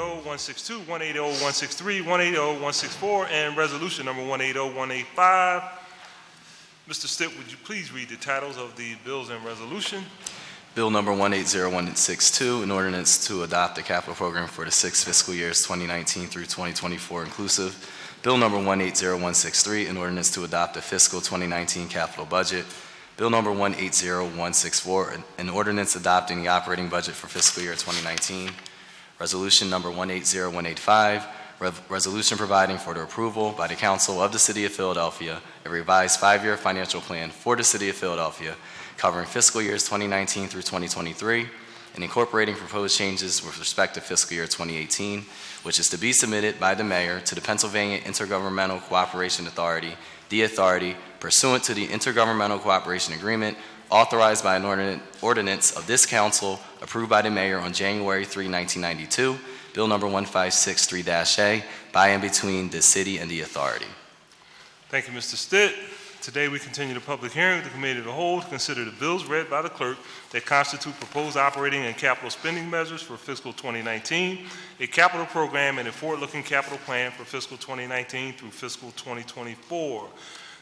180-162, 180-163, 180-164, and resolution number 180-185. Mr. Stitt, would you please read the titles of the bills and resolution? Bill number 180-162, an ordinance to adopt a capital program for the 6 fiscal years 2019 through 2024 inclusive. Bill number 180-163, an ordinance to adopt a fiscal 2019 capital budget. Bill number 180-164, an ordinance adopting the operating budget for fiscal year 2019. Resolution number 180-185, resolution providing for the approval by the Council of the City of Philadelphia a revised 5-year financial plan for the City of Philadelphia covering fiscal years 2019 through 2023 and incorporating proposed changes with respect to fiscal year 2018, which is to be submitted by the Mayor to the Pennsylvania Intergovernmental Cooperation Authority, the authority pursuant to the Intergovernmental Cooperation Agreement authorized by an ordinance of this Council approved by the Mayor on January 3, 1992, Bill number 1563-A, by and between the City and the authority. Thank you, Mr. Stitt. Today we continue the public hearing with the Committee of the Whole to consider the bills read by the clerk that constitute proposed operating and capital spending measures for fiscal 2019, a capital program, and a forward-looking capital plan for fiscal 2019 through fiscal 2024.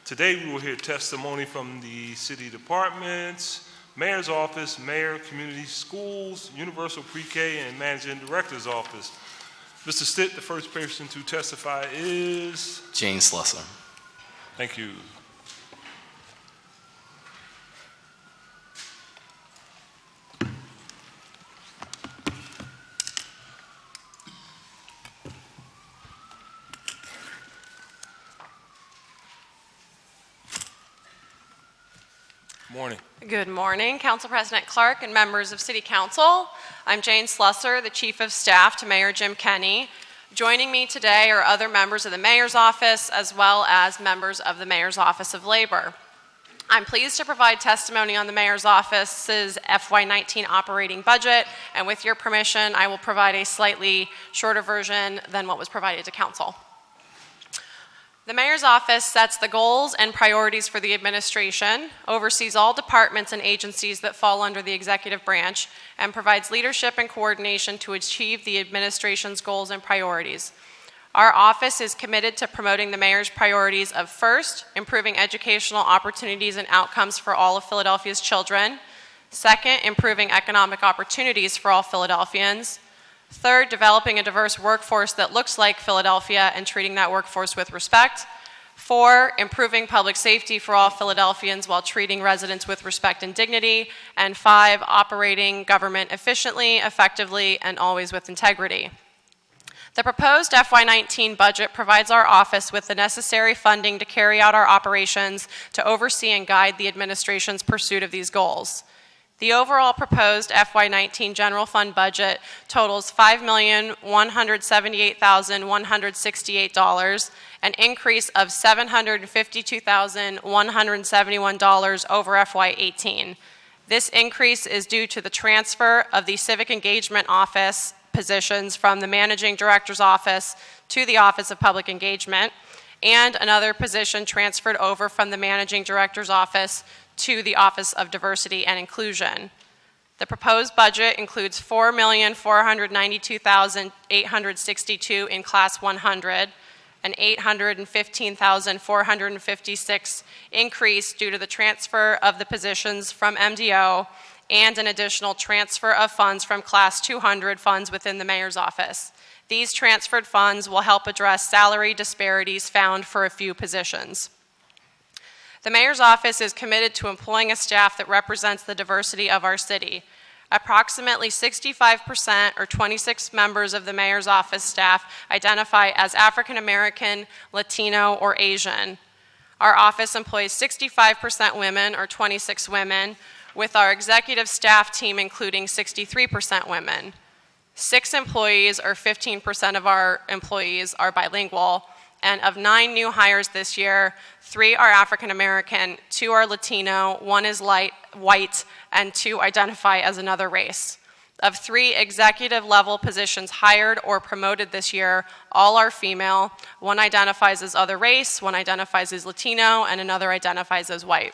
Today we will hear testimony from the city departments, Mayor's Office, Mayor, Community Schools, Universal Pre-K, and Managing Director's Office. Mr. Stitt, the first person to testify is? Jane Slusser. Thank you. Morning. Good morning, Council President Clark and members of City Council. I'm Jane Slusser, the Chief of Staff to Mayor Jim Kenney. Joining me today are other members of the Mayor's Office as well as members of the Mayor's Office of Labor. I'm pleased to provide testimony on the Mayor's Office's FY19 operating budget, and with your permission, I will provide a slightly shorter version than what was provided to Council. The Mayor's Office sets the goals and priorities for the administration, oversees all departments and agencies that fall under the executive branch, and provides leadership and coordination to achieve the administration's goals and priorities. Our office is committed to promoting the Mayor's priorities of first, improving educational opportunities and outcomes for all of Philadelphia's children; second, improving economic opportunities for all Philadelphians; third, developing a diverse workforce that looks like Philadelphia and treating that workforce with respect; four, improving public safety for all Philadelphians while treating residents with respect and dignity; and five, operating government efficiently, effectively, and always with integrity. The proposed FY19 budget provides our office with the necessary funding to carry out our operations, to oversee and guide the administration's pursuit of these goals. The overall proposed FY19 general fund budget totals $5,178,168, an increase of $752,171 over FY18. This increase is due to the transfer of the Civic Engagement Office positions from the Managing Director's Office to the Office of Public Engagement, and another position transferred over from the Managing Director's Office to the Office of Diversity and Inclusion. The proposed budget includes $4,492,862 in Class 100, an $815,456 increase due to the transfer of the positions from MDO, and an additional transfer of funds from Class 200 funds within the Mayor's Office. These transferred funds will help address salary disparities found for a few positions. The Mayor's Office is committed to employing a staff that represents the diversity of our city. Approximately 65%, or 26 members of the Mayor's Office staff, identify as African American, Latino, or Asian. Our office employs 65% women, or 26 women, with our executive staff team including 63% women. 6 employees, or 15% of our employees, are bilingual, and of 9 new hires this year, 3 are African American, 2 are Latino, 1 is white, and 2 identify as another race. Of 3 executive level positions hired or promoted this year, all are female. 1 identifies as other race, 1 identifies as Latino, and another identifies as white.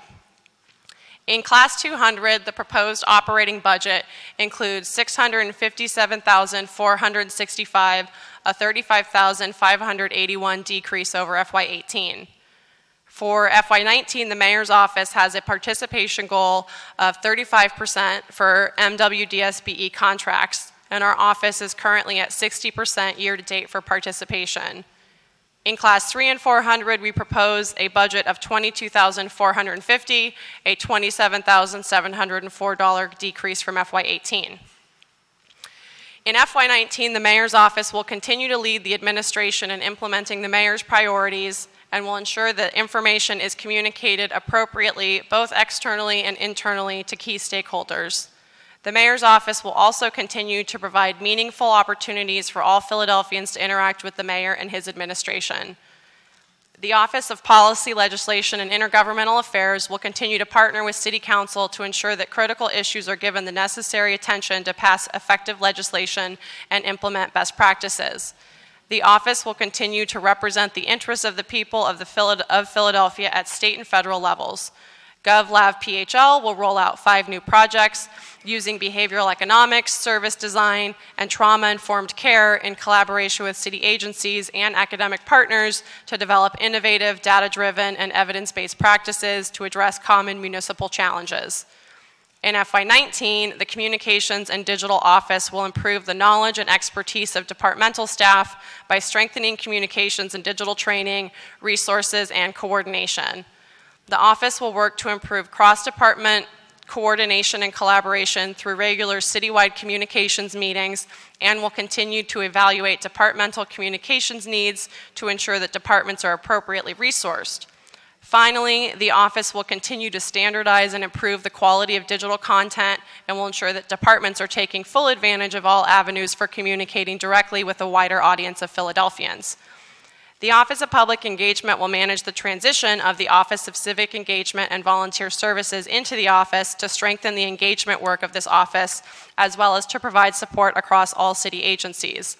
In Class 200, the proposed operating budget includes $657,465, a $35,581 decrease over FY18. For FY19, the Mayor's Office has a participation goal of 35% for MWDSBE contracts, and our office is currently at 60% year-to-date for participation. In Class 3 and 400, we propose a budget of $22,450, a $27,704 decrease from FY18. In FY19, the Mayor's Office will continue to lead the administration in implementing the Mayor's priorities and will ensure that information is communicated appropriately both externally and internally to key stakeholders. The Mayor's Office will also continue to provide meaningful opportunities for all Philadelphians to interact with the Mayor and his administration. The Office of Policy, Legislation, and Intergovernmental Affairs will continue to partner with City Council to ensure that critical issues are given the necessary attention to pass effective legislation and implement best practices. The office will continue to represent the interests of the people of Philadelphia at state and federal levels. GovLab PHL will roll out 5 new projects using behavioral economics, service design, and trauma-informed care in collaboration with city agencies and academic partners to develop innovative, data-driven, and evidence-based practices to address common municipal challenges. In FY19, the Communications and Digital Office will improve the knowledge and expertise of departmental staff by strengthening communications and digital training, resources, and coordination. The office will work to improve cross-department coordination and collaboration through regular citywide communications meetings and will continue to evaluate departmental communications needs to ensure that departments are appropriately resourced. Finally, the office will continue to standardize and improve the quality of digital content and will ensure that departments are taking full advantage of all avenues for communicating directly with a wider audience of Philadelphians. The Office of Public Engagement will manage the transition of the Office of Civic Engagement and Volunteer Services into the office to strengthen the engagement work of this office, as well as to provide support across all city agencies.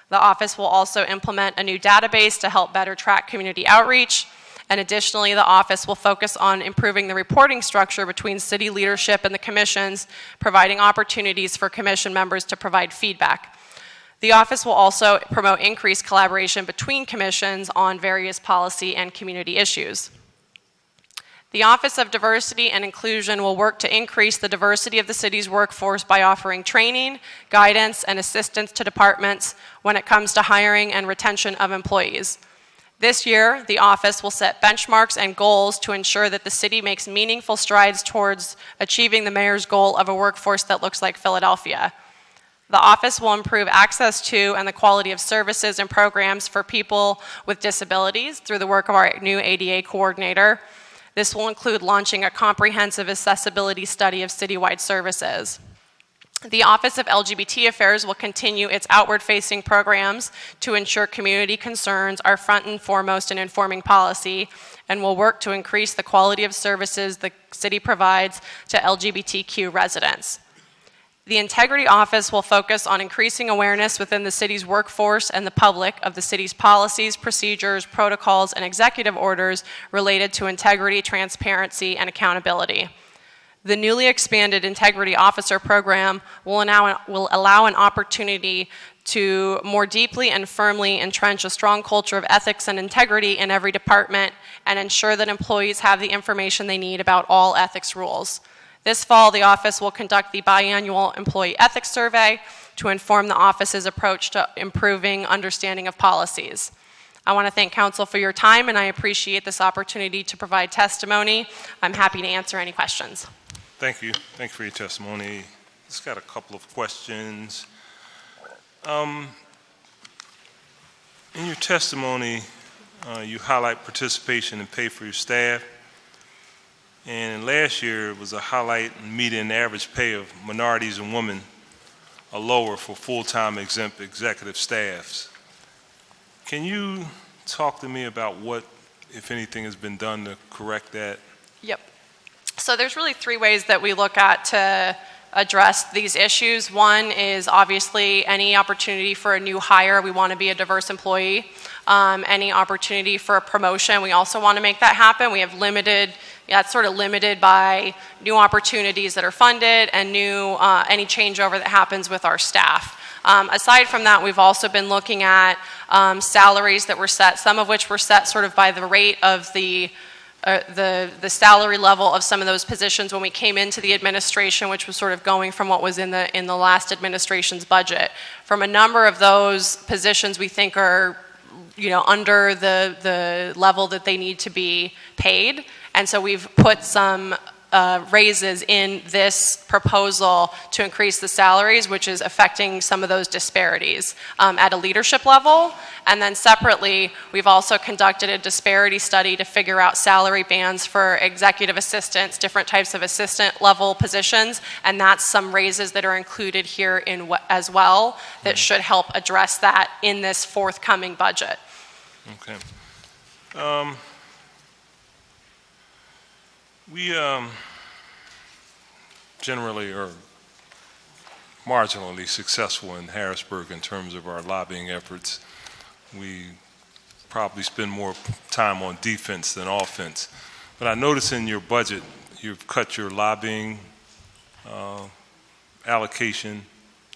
The office will also implement a new database to help better track community outreach, and additionally, the office will focus on improving the reporting structure between city leadership and the commissions, providing opportunities for commission members to provide feedback. The office will also promote increased collaboration between commissions on various policy and community issues. The Office of Diversity and Inclusion will work to increase the diversity of the city's workforce by offering training, guidance, and assistance to departments when it comes to hiring and retention of employees. This year, the office will set benchmarks and goals to ensure that the city makes meaningful strides towards achieving the mayor's goal of a workforce that looks like Philadelphia. The office will improve access to and the quality of services and programs for people with disabilities through the work of our new ADA coordinator. This will include launching a comprehensive accessibility study of citywide services. The Office of LGBT Affairs will continue its outward-facing programs to ensure community concerns are front and foremost in informing policy and will work to increase the quality of services the city provides to LGBTQ residents. The Integrity Office will focus on increasing awareness within the city's workforce and the public of the city's policies, procedures, protocols, and executive orders related to integrity, transparency, and accountability. The newly expanded Integrity Officer Program will allow an opportunity to more deeply and firmly entrench a strong culture of ethics and integrity in every department and ensure that employees have the information they need about all ethics rules. This fall, the office will conduct the biannual Employee Ethics Survey to inform the office's approach to improving understanding of policies. I want to thank Council for your time, and I appreciate this opportunity to provide testimony. I'm happy to answer any questions. Thank you. Thank you for your testimony. Just got a couple of questions. In your testimony, you highlight participation and pay for your staff. And last year was a highlight in median average pay of minorities and women are lower for full-time exempt executive staffs. Can you talk to me about what, if anything, has been done to correct that? Yep. So there's really 3 ways that we look at to address these issues. One is obviously any opportunity for a new hire. We want to be a diverse employee. any opportunity for a promotion. We also want to make that happen. We have it's sort of limited by new opportunities that are funded and any changeover that happens with our staff. Aside from that, we've also been looking at salaries that were set, some of which were set sort of by the rate of the salary level of some of those positions when we came into the administration, which was sort of going from what was in the last administration's budget. From a number of those positions we think are under the level that they need to be paid. And so we've put some raises in this proposal to increase the salaries, which is affecting some of those disparities at a leadership level. And then separately, we've also conducted a disparity study to figure out salary bands for executive assistants, different types of assistant level positions, and that's some raises that are included here as well that should help address that in this forthcoming budget. Okay. We generally are marginally successful in Harrisburg in terms of our lobbying efforts. We probably spend more time on defense than offense. But I notice in your budget, you've cut your lobbying allocation,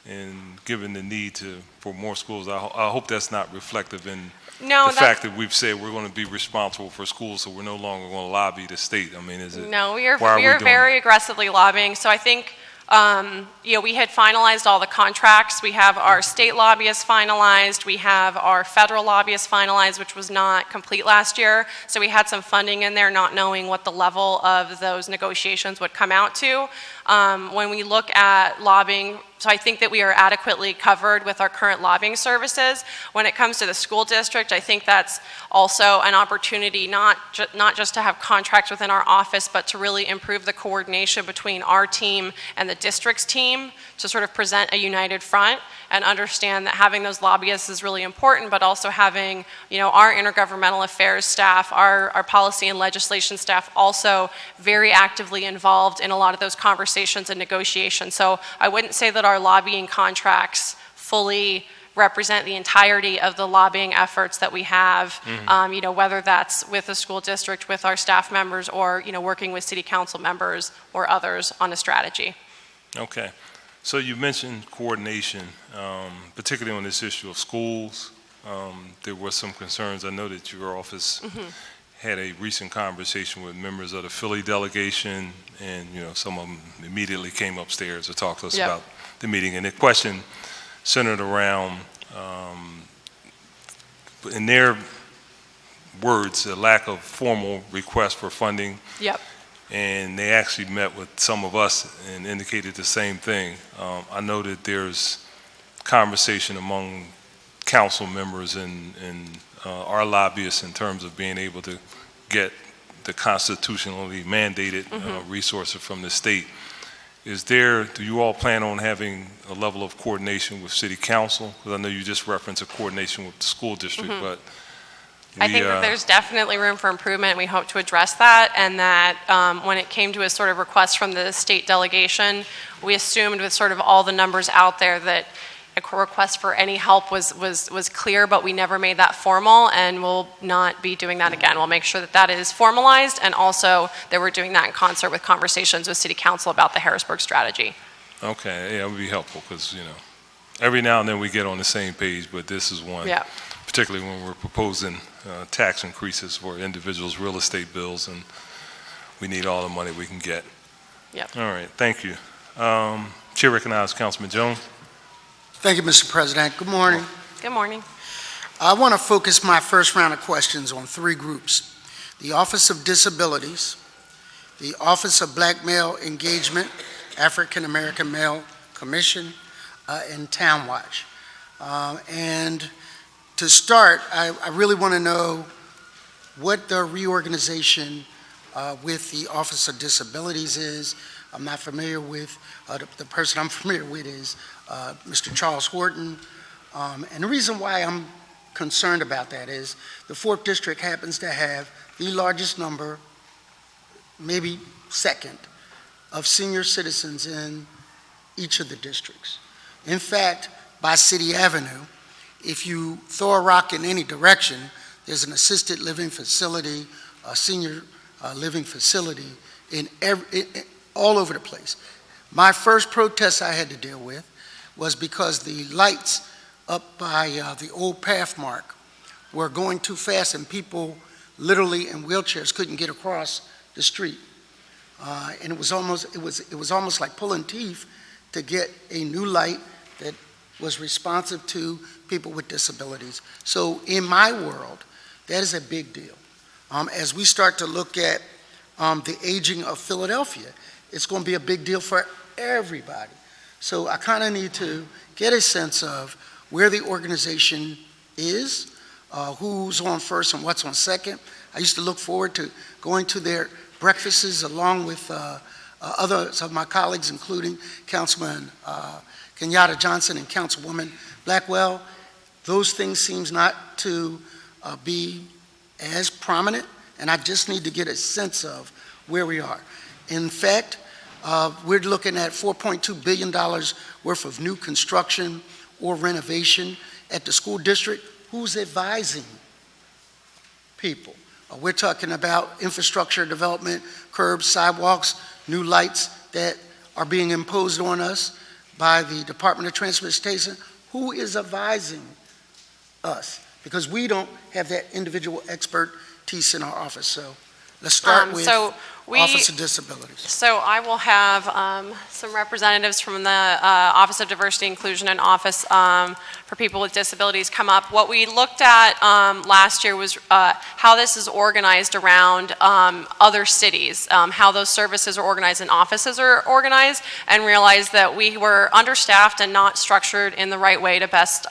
and given the need for more schools, I hope that's not reflective in the fact that we've said we're going to be responsible for schools, so we're no longer going to lobby the state. I mean, is it? No, we are very aggressively lobbying. So I think, we had finalized all the contracts. We have our state lobbyists finalized. We have our federal lobbyists finalized, which was not complete last year. So we had some funding in there, not knowing what the level of those negotiations would come out to. When we look at lobbying, so I think that we are adequately covered with our current lobbying services. When it comes to the school district, I think that's also an opportunity not just to have contracts within our office, but to really improve the coordination between our team and the district's team to sort of present a united front and understand that having those lobbyists is really important, but also having, our intergovernmental affairs staff, our policy and legislation staff also very actively involved in a lot of those conversations and negotiations. So I wouldn't say that our lobbying contracts fully represent the entirety of the lobbying efforts that we have, whether that's with the school district, with our staff members, or, working with city council members or others on a strategy. Okay. So you mentioned coordination, particularly on this issue of schools. There were some concerns. I know that your office had a recent conversation with members of the Philly delegation, and some of them immediately came upstairs to talk to us about the meeting. And the question centered around, in their words, a lack of formal request for funding. Yep. And they actually met with some of us and indicated the same thing. I know that there's conversation among council members and our lobbyists in terms of being able to get the constitutionally mandated resources from the state. Do you all plan on having a level of coordination with city council? Because I know you just referenced a coordination with the school district, but I think that there's definitely room for improvement. We hope to address that, and that when it came to a sort of request from the state delegation, we assumed with sort of all the numbers out there that a request for any help was clear, but we never made that formal, and we'll not be doing that again. We'll make sure that that is formalized, and also that we're doing that in concert with conversations with city council about the Harrisburg strategy. Okay, yeah, it would be helpful, because every now and then we get on the same page, but this is one. Yeah. Particularly when we're proposing tax increases for individuals' real estate bills, and we need all the money we can get. Yep. All right, thank you. Chair recognizes Councilman Jones. Thank you, Mr. President. Good morning. Good morning. I want to focus my first round of questions on three groups: the Office of Disabilities, the Office of Black Male Engagement, African American Male Commission, and Town Watch. And to start, I really want to know what the reorganization with the Office of Disabilities is. I'm not familiar with, the person I'm familiar with is Mr. Charles Horton. And the reason why I'm concerned about that is the 4th District happens to have the largest number, maybe second, of senior citizens in each of the districts. In fact, by City Avenue, if you throw a rock in any direction, there's an assisted living facility, a senior living facility all over the place. My first protest I had to deal with was because the lights up by the old path mark were going too fast and people literally in wheelchairs couldn't get across the street. And it was almost like pulling teeth to get a new light that was responsive to people with disabilities. So in my world, that is a big deal. As we start to look at the aging of Philadelphia, it's going to be a big deal for everybody. So I kind of need to get a sense of where the organization is, who's on first and what's on second. I used to look forward to going to their breakfasts along with others of my colleagues, including Councilman Kenyatta Johnson and Councilwoman Blackwell. Those things seems not to be as prominent, and I just need to get a sense of where we are. In fact, we're looking at $4.2 billion worth of new construction or renovation at the school district. Who's advising people? We're talking about infrastructure development, curbs, sidewalks, new lights that are being imposed on us by the Department of Transportation. Who is advising us? Because we don't have that individual expertise in our office. So let's start with Office of Disabilities. So I will have some representatives from the Office of Diversity, Inclusion, and Office for People with Disabilities come up. What we looked at last year was how this is organized around other cities, how those services are organized and offices are organized, and realized that we were understaffed and not structured in the right way to best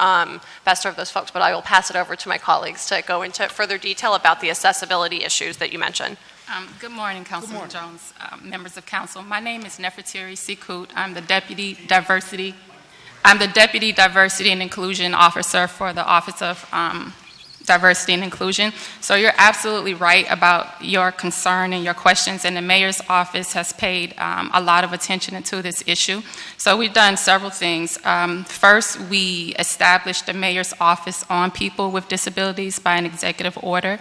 serve those folks. But I will pass it over to my colleagues to go into further detail about the accessibility issues that you mentioned. Good morning, Councilman Jones, members of council. My name is Nefertiri Sikut. I'm the Deputy Diversity and Inclusion Officer for the Office of Diversity and Inclusion. So you're absolutely right about your concern and your questions, and the mayor's office has paid a lot of attention to this issue. So we've done several things. First, we established the mayor's office on people with disabilities by an executive order.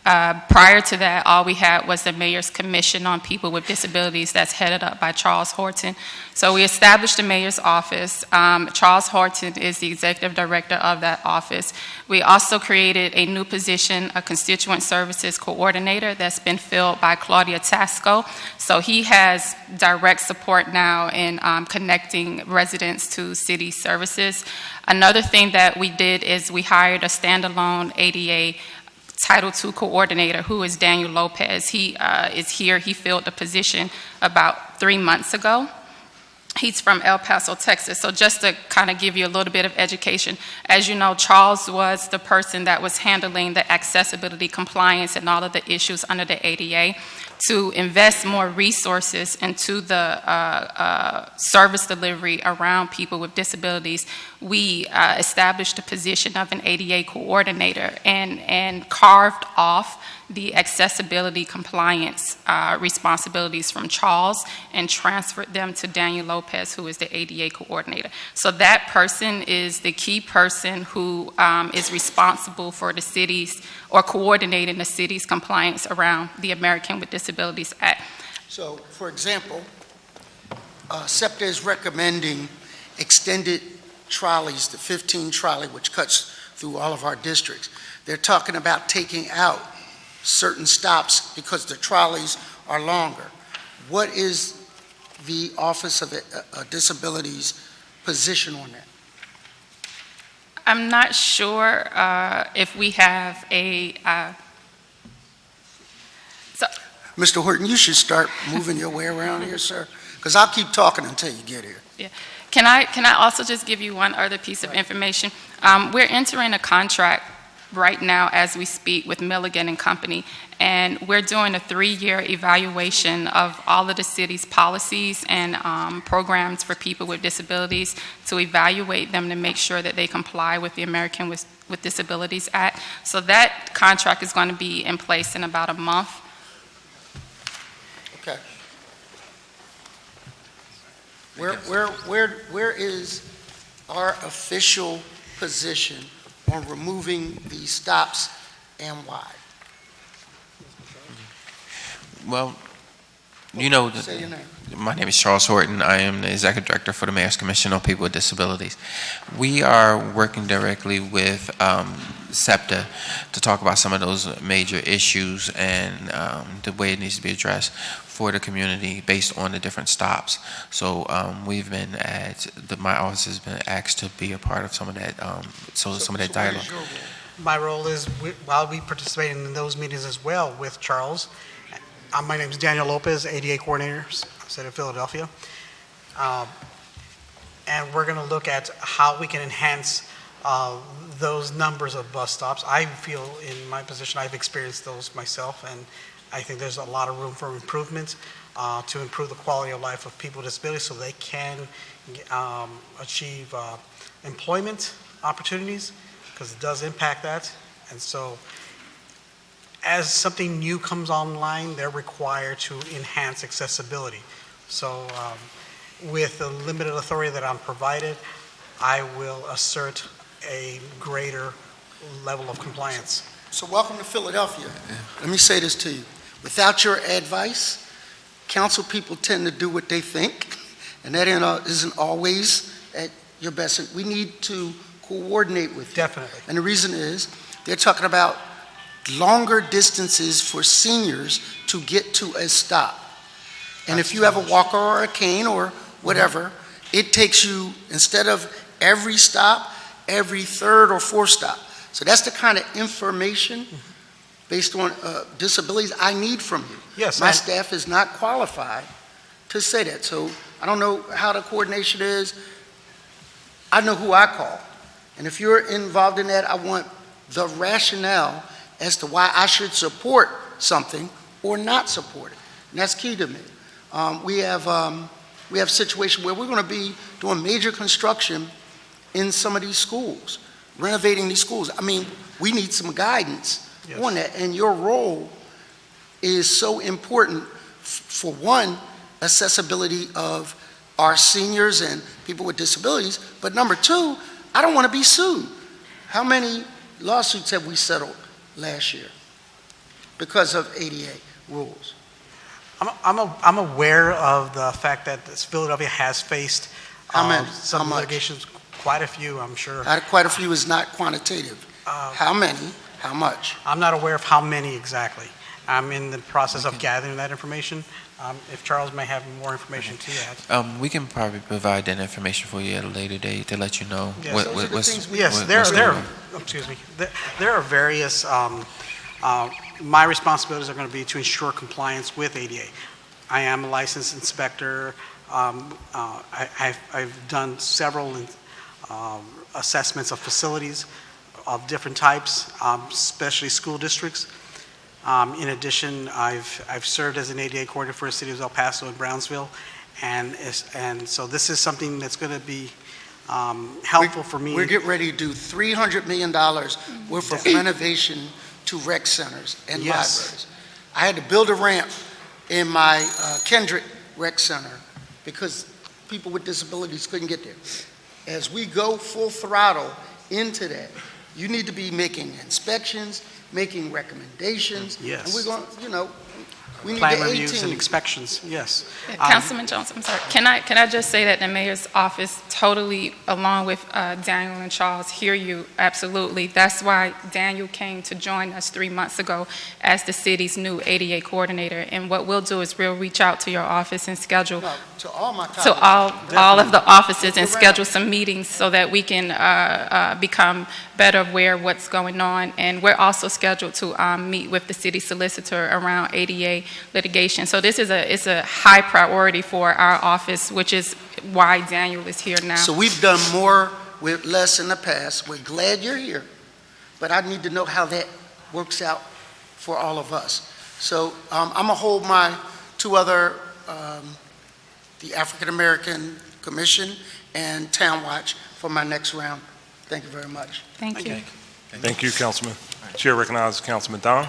Prior to that, all we had was the Mayor's Commission on People with Disabilities that's headed up by Charles Horton. So we established the Mayor's office. Charles Horton is the Executive Director of that office. We also created a new position, a Constituent Services Coordinator, that's been filled by Claudia Tasco. So he has direct support now in connecting residents to city services. Another thing that we did is we hired a standalone ADA Title II coordinator, who is Daniel Lopez. He is here. He filled the position about 3 months ago. He's from El Paso, Texas. So just to kind of give you a little bit of education, as you know, Charles was the person that was handling the accessibility, compliance, and all of the issues under the ADA. To invest more resources into the service delivery around people with disabilities, we established the position of an ADA coordinator and carved off the accessibility compliance responsibilities from Charles and transferred them to Daniel Lopez, who is the ADA coordinator. So that person is the key person who is responsible for the city's or coordinating the city's compliance around the American with Disabilities Act. So, for example, SEPTA is recommending extended trolleys, the 15 trolley, which cuts through all of our districts. They're talking about taking out certain stops because the trolleys are longer. What is the Office of Disabilities position on that? I'm not sure if we have a... Mr. Horton, you should start moving your way around here, sir, because I'll keep talking until you get here. Yeah. Can I also just give you one other piece of information? We're entering a contract right now as we speak with Milligan and Company, and we're doing a 3-year evaluation of all of the city's policies and programs for people with disabilities to evaluate them to make sure that they comply with the American with Disabilities Act. So that contract is going to be in place in about a month. Okay. Where is our official position on removing the stops and why? Well, you know, Say your name. my name is Charles Horton. I am the Executive Director for the Mayor's Commission on People with Disabilities. We are working directly with SEPTA to talk about some of those major issues and the way it needs to be addressed for the community based on the different stops. So we've been my office has been asked to be a part of some of that, some of that dialogue. What is your role? My role is, while we participate in those meetings as well with Charles, my name is Daniel Lopez, ADA Coordinator, City of Philadelphia. And we're going to look at how we can enhance those numbers of bus stops. I feel in my position, I've experienced those myself, and I think there's a lot of room for improvement to improve the quality of life of people with disabilities so they can achieve employment opportunities, because it does impact that. And so as something new comes online, they're required to enhance accessibility. So with the limited authority that I'm provided, I will assert a greater level of compliance. So welcome to Philadelphia. Let me say this to you. Without your advice, council people tend to do what they think, and that isn't always at your best. We need to coordinate with you. Definitely. And the reason is, they're talking about longer distances for seniors to get to a stop. And if you have a walker or a cane or whatever, it takes you, instead of every stop, every third or fourth stop. So that's the kind of information based on disabilities I need from you. Yes. My staff is not qualified to say that. So I don't know how the coordination is. I know who I call. And if you're involved in that, I want the rationale as to why I should support something or not support it. And that's key to me. We have a situation where we're going to be doing major construction in some of these schools, renovating these schools. I mean, we need some guidance on that. And your role is so important for one, accessibility of our seniors and people with disabilities. But number two, I don't want to be sued. How many lawsuits have we settled last year because of ADA rules? I'm aware of the fact that Philadelphia has faced How many? some How much? litigations, quite a few, I'm sure. Quite a few is not quantitative. How many? How much? I'm not aware of how many exactly. I'm in the process of gathering that information. If Charles may have more information to that. We can probably provide that information for you at a later date to let you know Yes, what, those are the what's, things we- Yes, what- there what's going are, on. excuse me, there are various, my responsibilities are going to be to ensure compliance with ADA. I am a licensed inspector. I've done several assessments of facilities of different types, especially school districts. In addition, I've served as an ADA coordinator for the city of El Paso and Brownsville, and so this is something that's going to be helpful for me. We're getting ready to do $300 million worth of renovation to rec centers and Yes. libraries. I had to build a ramp in my Kendrick Rec Center because people with disabilities couldn't get there. As we go full throttle into that, you need to be making inspections, making recommendations. Yes. And we're going, we need Plan the reviews and 18. inspections, yes. Councilman Jones, I'm sorry. Can I just say that the mayor's office totally, along with Daniel and Charles, hear you absolutely. That's why Daniel came to join us 3 months ago as the city's new ADA coordinator. And what we'll do is we'll reach out to your office and schedule No, to all my to colleagues. all of the offices and Look around. schedule some meetings so that we can become better aware of what's going on. And we're also scheduled to meet with the city solicitor around ADA litigation. So this is a high priority for our office, which is why Daniel is here now. So we've done more with less in the past. We're glad you're here, but I need to know how that works out for all of us. So I'm going to hold my two other, the African American Commission and Town Watch for my next round. Thank you very much. Thank you. Thank you, Councilman. Chair recognizes Councilman Don.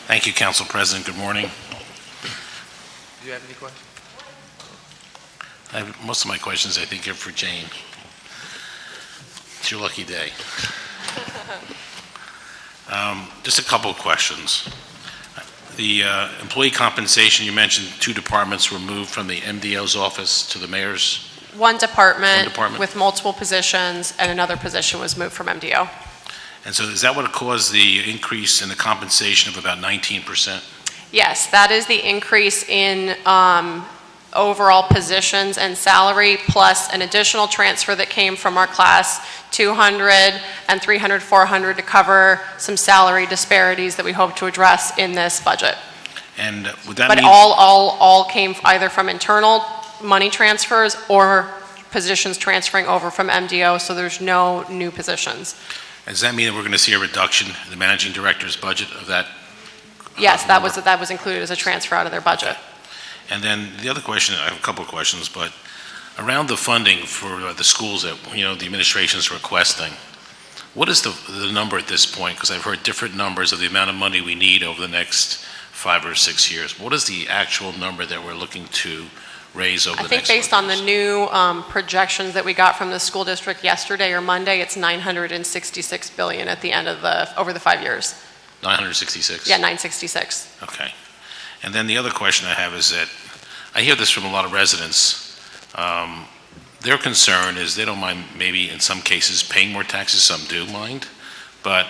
Thank you, Council President. Good morning. Do you have any questions? Most of my questions, I think, are for Jane. It's your lucky day. Just a couple of questions. The employee compensation, you mentioned 2 departments were moved from the MDO's office to the mayor's. One department One department. with multiple positions, and another position was moved from MDO. And so is that what caused the increase in the compensation of about 19%? Yes, that is the increase in overall positions and salary, plus an additional transfer that came from our class 200 and 300, 400 to cover some salary disparities that we hope to address in this budget. And would that But mean... all came either from internal money transfers or positions transferring over from MDO, so there's no new positions. Does that mean that we're going to see a reduction in the managing director's budget of that? Yes, that was included as a transfer out of their budget. And then the other question, I have a couple of questions, but around the funding for the schools that, the administration is requesting, what is the number at this point? Because I've heard different numbers of the amount of money we need over the next 5 or 6 years. What is the actual number that we're looking to raise over the next 5 years? I think based on the new projections that we got from the school district yesterday or Monday, it's $966 billion at the end of over the 5 years. 966? Yeah, 966. Okay. And then the other question I have is that I hear this from a lot of residents. Their concern is they don't mind maybe in some cases paying more taxes, some do mind, but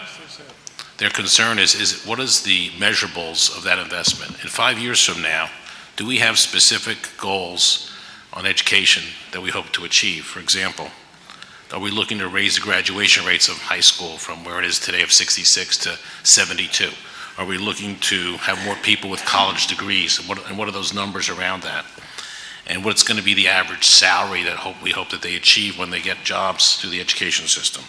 their concern is what is the measurables of that investment? In 5 years from now, do we have specific goals on education that we hope to achieve? For example, are we looking to raise the graduation rates of high school from where it is today of 66 to 72? Are we looking to have more people with college degrees? And what are those numbers around that? And what's going to be the average salary that we hope that they achieve when they get jobs through the education system?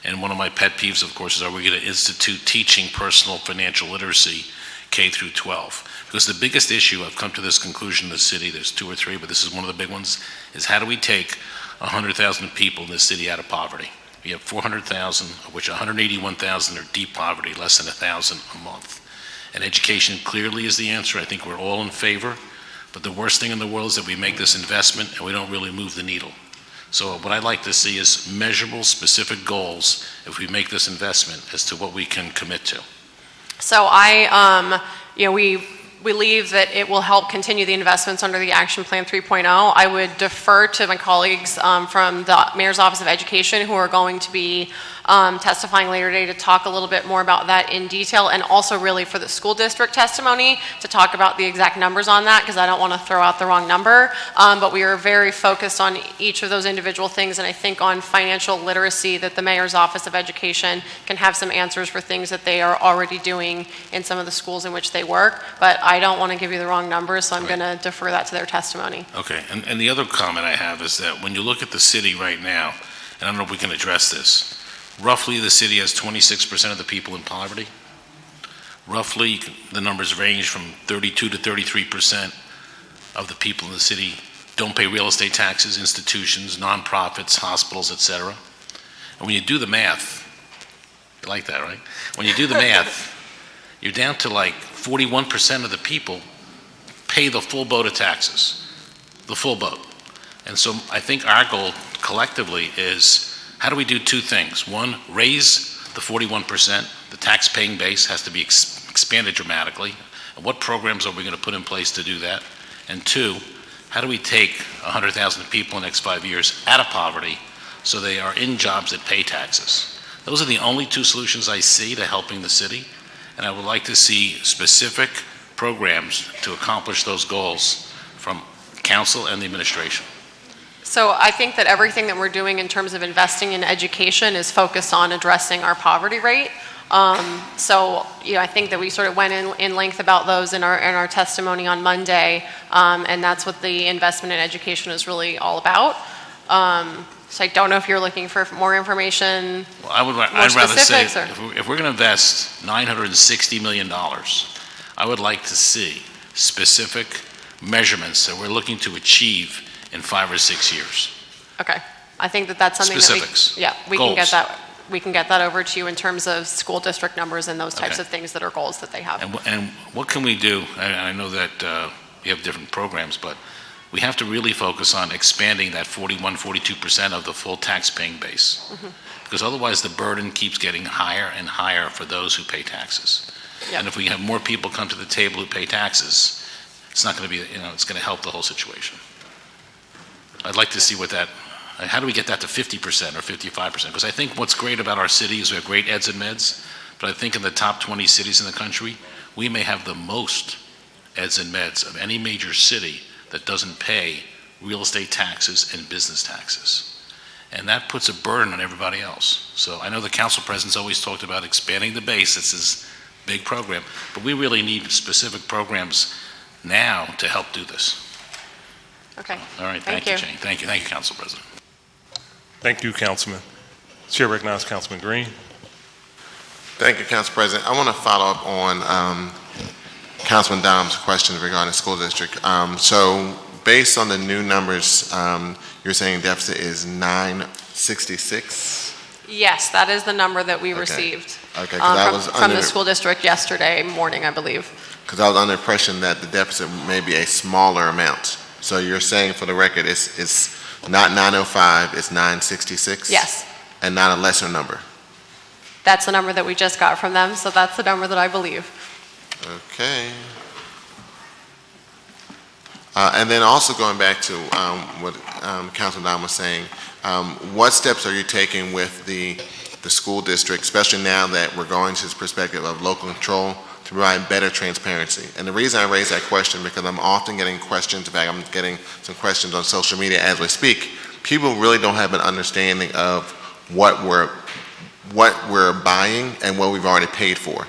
And one of my pet peeves, of course, is are we going to institute teaching personal financial literacy K through 12? Because the biggest issue, I've come to this conclusion in the city, there's 2 or 3, but this is one of the big ones, is how do we take 100,000 people in this city out of poverty? We have 400,000, of which 181,000 are deep poverty, less than 1,000 a month. And education clearly is the answer. I think we're all in favor. But the worst thing in the world is that we make this investment and we don't really move the needle. So what I'd like to see is measurable, specific goals if we make this investment as to what we can commit to. So we believe that it will help continue the investments under the Action Plan 3.0. I would defer to my colleagues from the Mayor's Office of Education who are going to be testifying later today to talk a little bit more about that in detail, and also really for the school district testimony to talk about the exact numbers on that, because I don't want to throw out the wrong number. But we are very focused on each of those individual things, and I think on financial literacy that the Mayor's Office of Education can have some answers for things that they are already doing in some of the schools in which they work. But I don't want to give you the wrong numbers, so I'm going to defer that to their testimony. Okay, and the other comment I have is that when you look at the city right now, and I don't know if we can address this, roughly the city has 26% of the people in poverty. Roughly, the numbers range from 32 to 33% of the people in the city don't pay real estate taxes, institutions, nonprofits, hospitals, etc. And when you do the math, you like that, right? When you do the math, you're down to like 41% of the people pay the full boat of taxes, the full boat. And so I think our goal collectively is how do we do 2 things? 1, raise the 41%. The tax-paying base has to be expanded dramatically. And what programs are we going to put in place to do that? And 2, how do we take 100,000 people in the next 5 years out of poverty so they are in jobs that pay taxes? Those are the only 2 solutions I see to helping the city. And I would like to see specific programs to accomplish those goals from council and the administration. So I think that everything that we're doing in terms of investing in education is focused on addressing our poverty rate. I think that we sort of went in length about those in our testimony on Monday, and that's what the investment in education is really all about. So I don't know if you're looking for more information. Well, I'd rather say if we're going to invest $960 million, I would like to see specific measurements that we're looking to achieve in 5 or 6 years. Okay, I think that's something Specifics. we can get that. We can get that over to you in terms of school district numbers and those types of things that are goals that they have. And what can we do? I know that you have different programs, but we have to really focus on expanding that 41, 42% of the full tax-paying base. Because otherwise, the burden keeps getting higher and higher for those who pay taxes. Yep. And if we have more people come to the table who pay taxes, it's not going to be, it's going to help the whole situation. I'd like to see how do we get that to 50% or 55%? Because I think what's great about our city is we have great eds and meds, but I think in the top 20 cities in the country, we may have the most eds and meds of any major city that doesn't pay real estate taxes and business taxes. And that puts a burden on everybody else. So I know the council president's always talked about expanding the base. It's this big program, but we really need specific programs now to help do this. Okay. All right, thank you, Jane. Thank you, Council President. Thank you, Councilman. Chair recognizes Councilman Green. Thank you, Council President. I want to follow up on Councilman Dom's question regarding the school district. So based on the new numbers, you're saying deficit is 966? Yes, that is the number that we Okay. received Okay, because I was from the school district yesterday morning, I believe. Because I was under the impression that the deficit may be a smaller amount. So you're saying, for the record, it's not 905, it's 966? Yes, And not a lesser number? that's the number that we just got from them, so that's the number that I believe. Okay. And then also going back to what Councilman Dom was saying, what steps are you taking with the school district, especially now that we're going to this perspective of local control, to provide better transparency? And the reason I raise that question, because I'm often getting questions, in fact, I'm getting some questions on social media as we speak. People really don't have an understanding of what we're buying and what we've already paid for.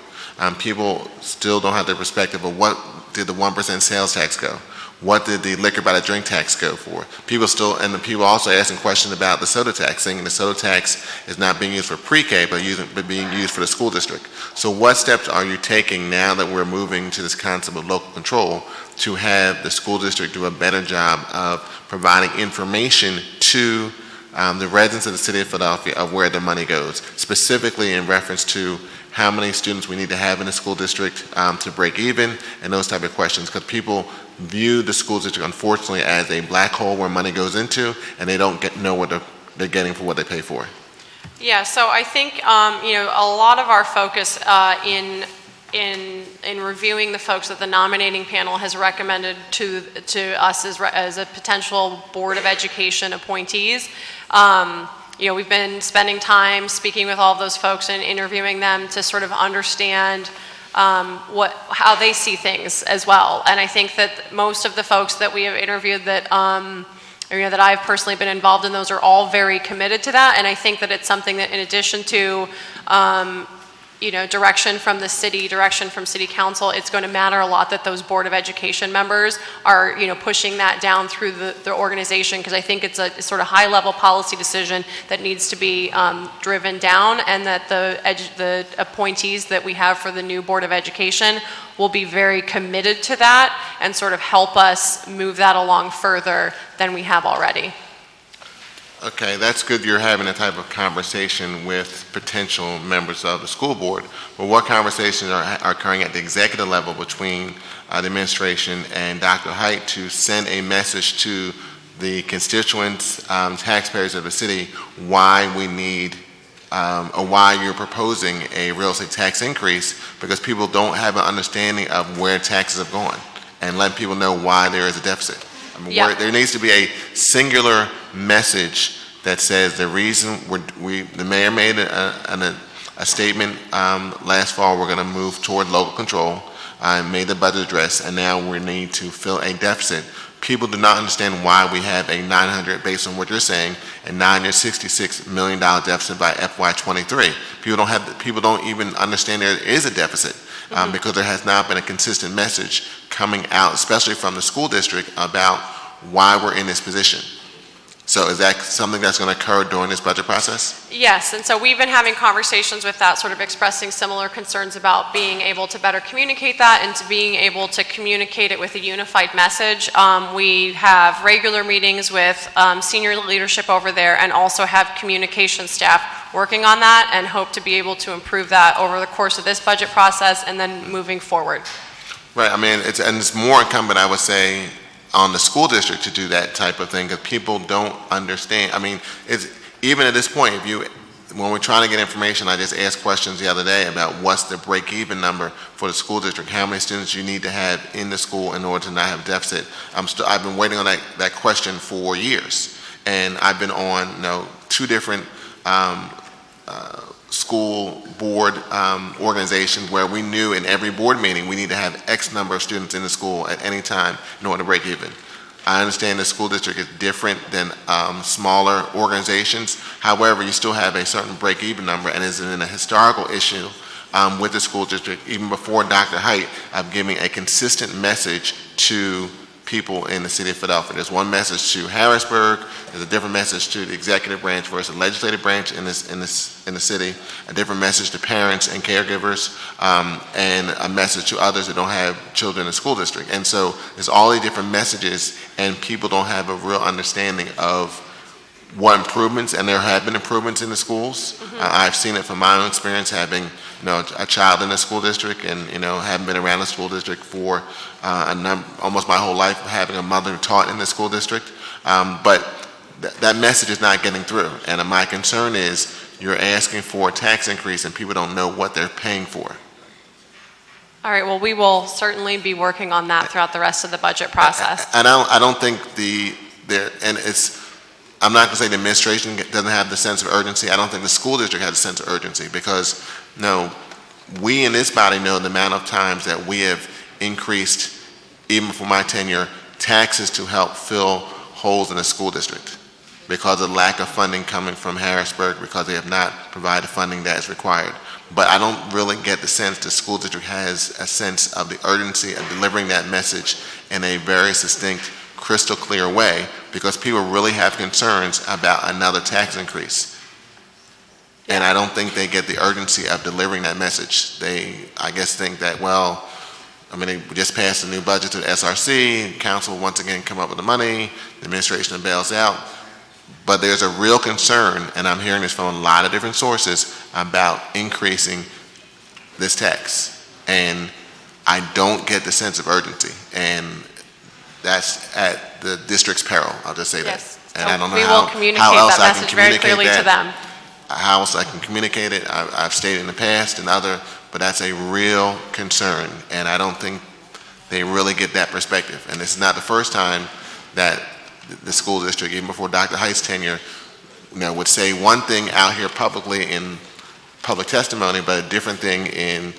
People still don't have the perspective of what did the 1% sales tax go? What did the liquor by the drink tax go for? People also asking questions about the soda tax, saying the soda tax is not being used for pre-K, but being used for the school district. So what steps are you taking now that we're moving to this concept of local control to have the school district do a better job of providing information to the residents of the city of Philadelphia of where the money goes, specifically in reference to how many students we need to have in the school district to break even, and those type of questions, because people view the school district, unfortunately, as a black hole where money goes into, and they don't know what they're getting for what they pay for. Yeah, so I think, a lot of our focus in reviewing the folks that the nominating panel has recommended to us as a potential Board of Education appointees, we've been spending time speaking with all of those folks and interviewing them to sort of understand how they see things as well. And I think that most of the folks that we have interviewed that that I've personally been involved in, those are all very committed to that. And I think that it's something that, in addition to direction from the city, direction from city council, it's going to matter a lot that those Board of Education members are, pushing that down through the organization, because I think it's a sort of high-level policy decision that needs to be driven down, and that the appointees that we have for the new Board of Education will be very committed to that and sort of help us move that along further than we have already. Okay, that's good you're having that type of conversation with potential members of the school board. But what conversations are occurring at the executive level between the administration and Dr. Height to send a message to the constituents, taxpayers of the city, why we need or why you're proposing a real estate tax increase, because people don't have an understanding of where taxes have gone, and let people know why there is a deficit. There needs to be a singular message that says the reason the mayor made a statement last fall, we're going to move toward local control, made the budget address, and now we need to fill a deficit. People do not understand why we have a based on what you're saying, a $966 million deficit by FY23. People don't even understand there is a deficit. Because there has not been a consistent message coming out, especially from the school district, about why we're in this position. So is that something that's going to occur during this budget process? Yes, and so we've been having conversations with that, sort of expressing similar concerns about being able to better communicate that and to being able to communicate it with a unified message. We have regular meetings with senior leadership over there, and also have communication staff working on that, and hope to be able to improve that over the course of this budget process and then moving forward. Right, it's more incumbent, I would say, on the school district to do that type of thing, because people don't understand. I mean, it's, even at this point, when we're trying to get information, I just asked questions the other day about what's the break-even number for the school district, how many students you need to have in the school in order to not have deficit. I've been waiting on that question for years, and I've been on, 2 different school board organizations where we knew in every board meeting we need to have X number of students in the school at any time in order to break even. I understand the school district is different than smaller organizations. However, you still have a certain break-even number, and is in a historical issue with the school district. Even before Dr. Height, I'm giving a consistent message to people in the city of Philadelphia. There's one message to Harrisburg, there's a different message to the executive branch versus the legislative branch in the city, a different message to parents and caregivers, and a message to others that don't have children in the school district. And so there's all these different messages, and people don't have a real understanding of what improvements, and there have been improvements in the schools. I've seen it from my own experience, having a child in the school district, and haven't been around the school district for almost my whole life, having a mother who taught in the school district. But that message is not getting through, and my concern is you're asking for a tax increase and people don't know what they're paying for. All right, well, we will certainly be working on that throughout the rest of the budget process. And I don't think I'm not going to say the administration doesn't have the sense of urgency. I don't think the school district has a sense of urgency, because we in this body know the amount of times that we have increased, even for my tenure, taxes to help fill holes in the school district because of lack of funding coming from Harrisburg, because they have not provided funding that is required. But I don't really get the sense the school district has a sense of the urgency of delivering that message in a very succinct, crystal clear way, because people really have concerns about another tax increase. And I don't think they get the urgency of delivering that message. They, I guess, think that, they just passed a new budget to the SRC, council once again come up with the money, the administration bails out. But there's a real concern, and I'm hearing this from a lot of different sources, about increasing this tax. And I don't get the sense of urgency. And that's at the district's peril, I'll just say that. Yes. And I don't know we will communicate that message very clearly to them. How else I can communicate it, I've stated in the past but that's a real concern, and I don't think they really get that perspective. And this is not the first time that the school district, even before Dr. Height's tenure, would say one thing out here publicly in public testimony, but a different thing in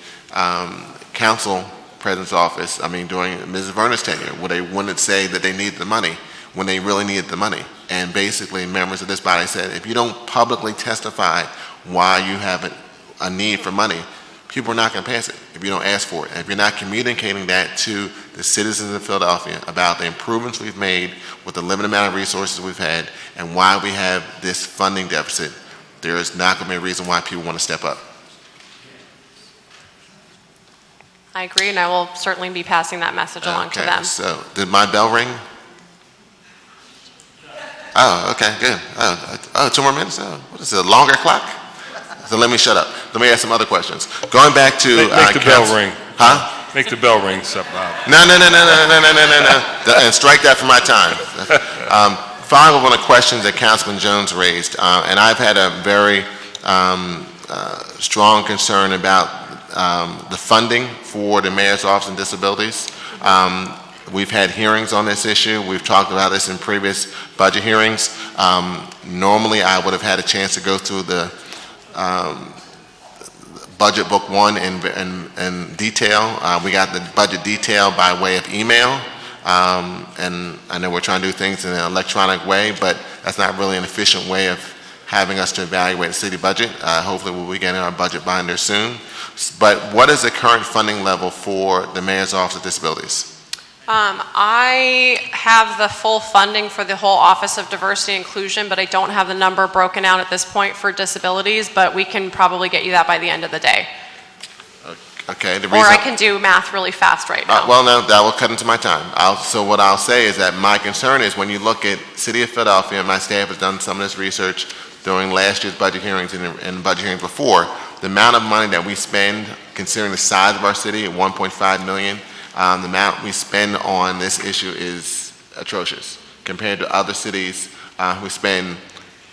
council president's office, during Mrs. Verner's tenure, where they wouldn't say that they needed the money when they really needed the money. And basically, members of this body said, if you don't publicly testify why you have a need for money, people are not going to pass it if you don't ask for it. And if you're not communicating that to the citizens of Philadelphia about the improvements we've made with the limited amount of resources we've had and why we have this funding deficit, there is not going to be a reason why people want to step up. I agree, and I will certainly be passing that message along to them. So, did my bell ring? Oh, okay, good. 2 more minutes? What is it, a longer clock? So let me shut up. Let me ask some other questions. Going back to... Make the bell ring. Huh? Make the bell ring, Bob. No. And strike that from my time. Following up on the questions that Councilman Jones raised, and I've had a very strong concern about the funding for the Mayor's Office on Disabilities. We've had hearings on this issue. We've talked about this in previous budget hearings. Normally, I would have had a chance to go through the budget book 1 in detail. We got the budget detail by way of email, and I know we're trying to do things in an electronic way, but that's not really an efficient way of having us to evaluate the city budget. Hopefully we'll be getting our budget binder soon. But what is the current funding level for the Mayor's Office of Disabilities? I have the full funding for the whole Office of Diversity and Inclusion, but I don't have the number broken out at this point for disabilities, but we can probably get you that by the end of the day. Okay. Or I can do math really fast right now. Well, no, that will cut into my time. So what I'll say is that my concern is when you look at City of Philadelphia, and my staff has done some of this research during last year's budget hearings and budget hearings before, the amount of money that we spend, considering the size of our city at $1.5 million, the amount we spend on this issue is atrocious compared to other cities who spend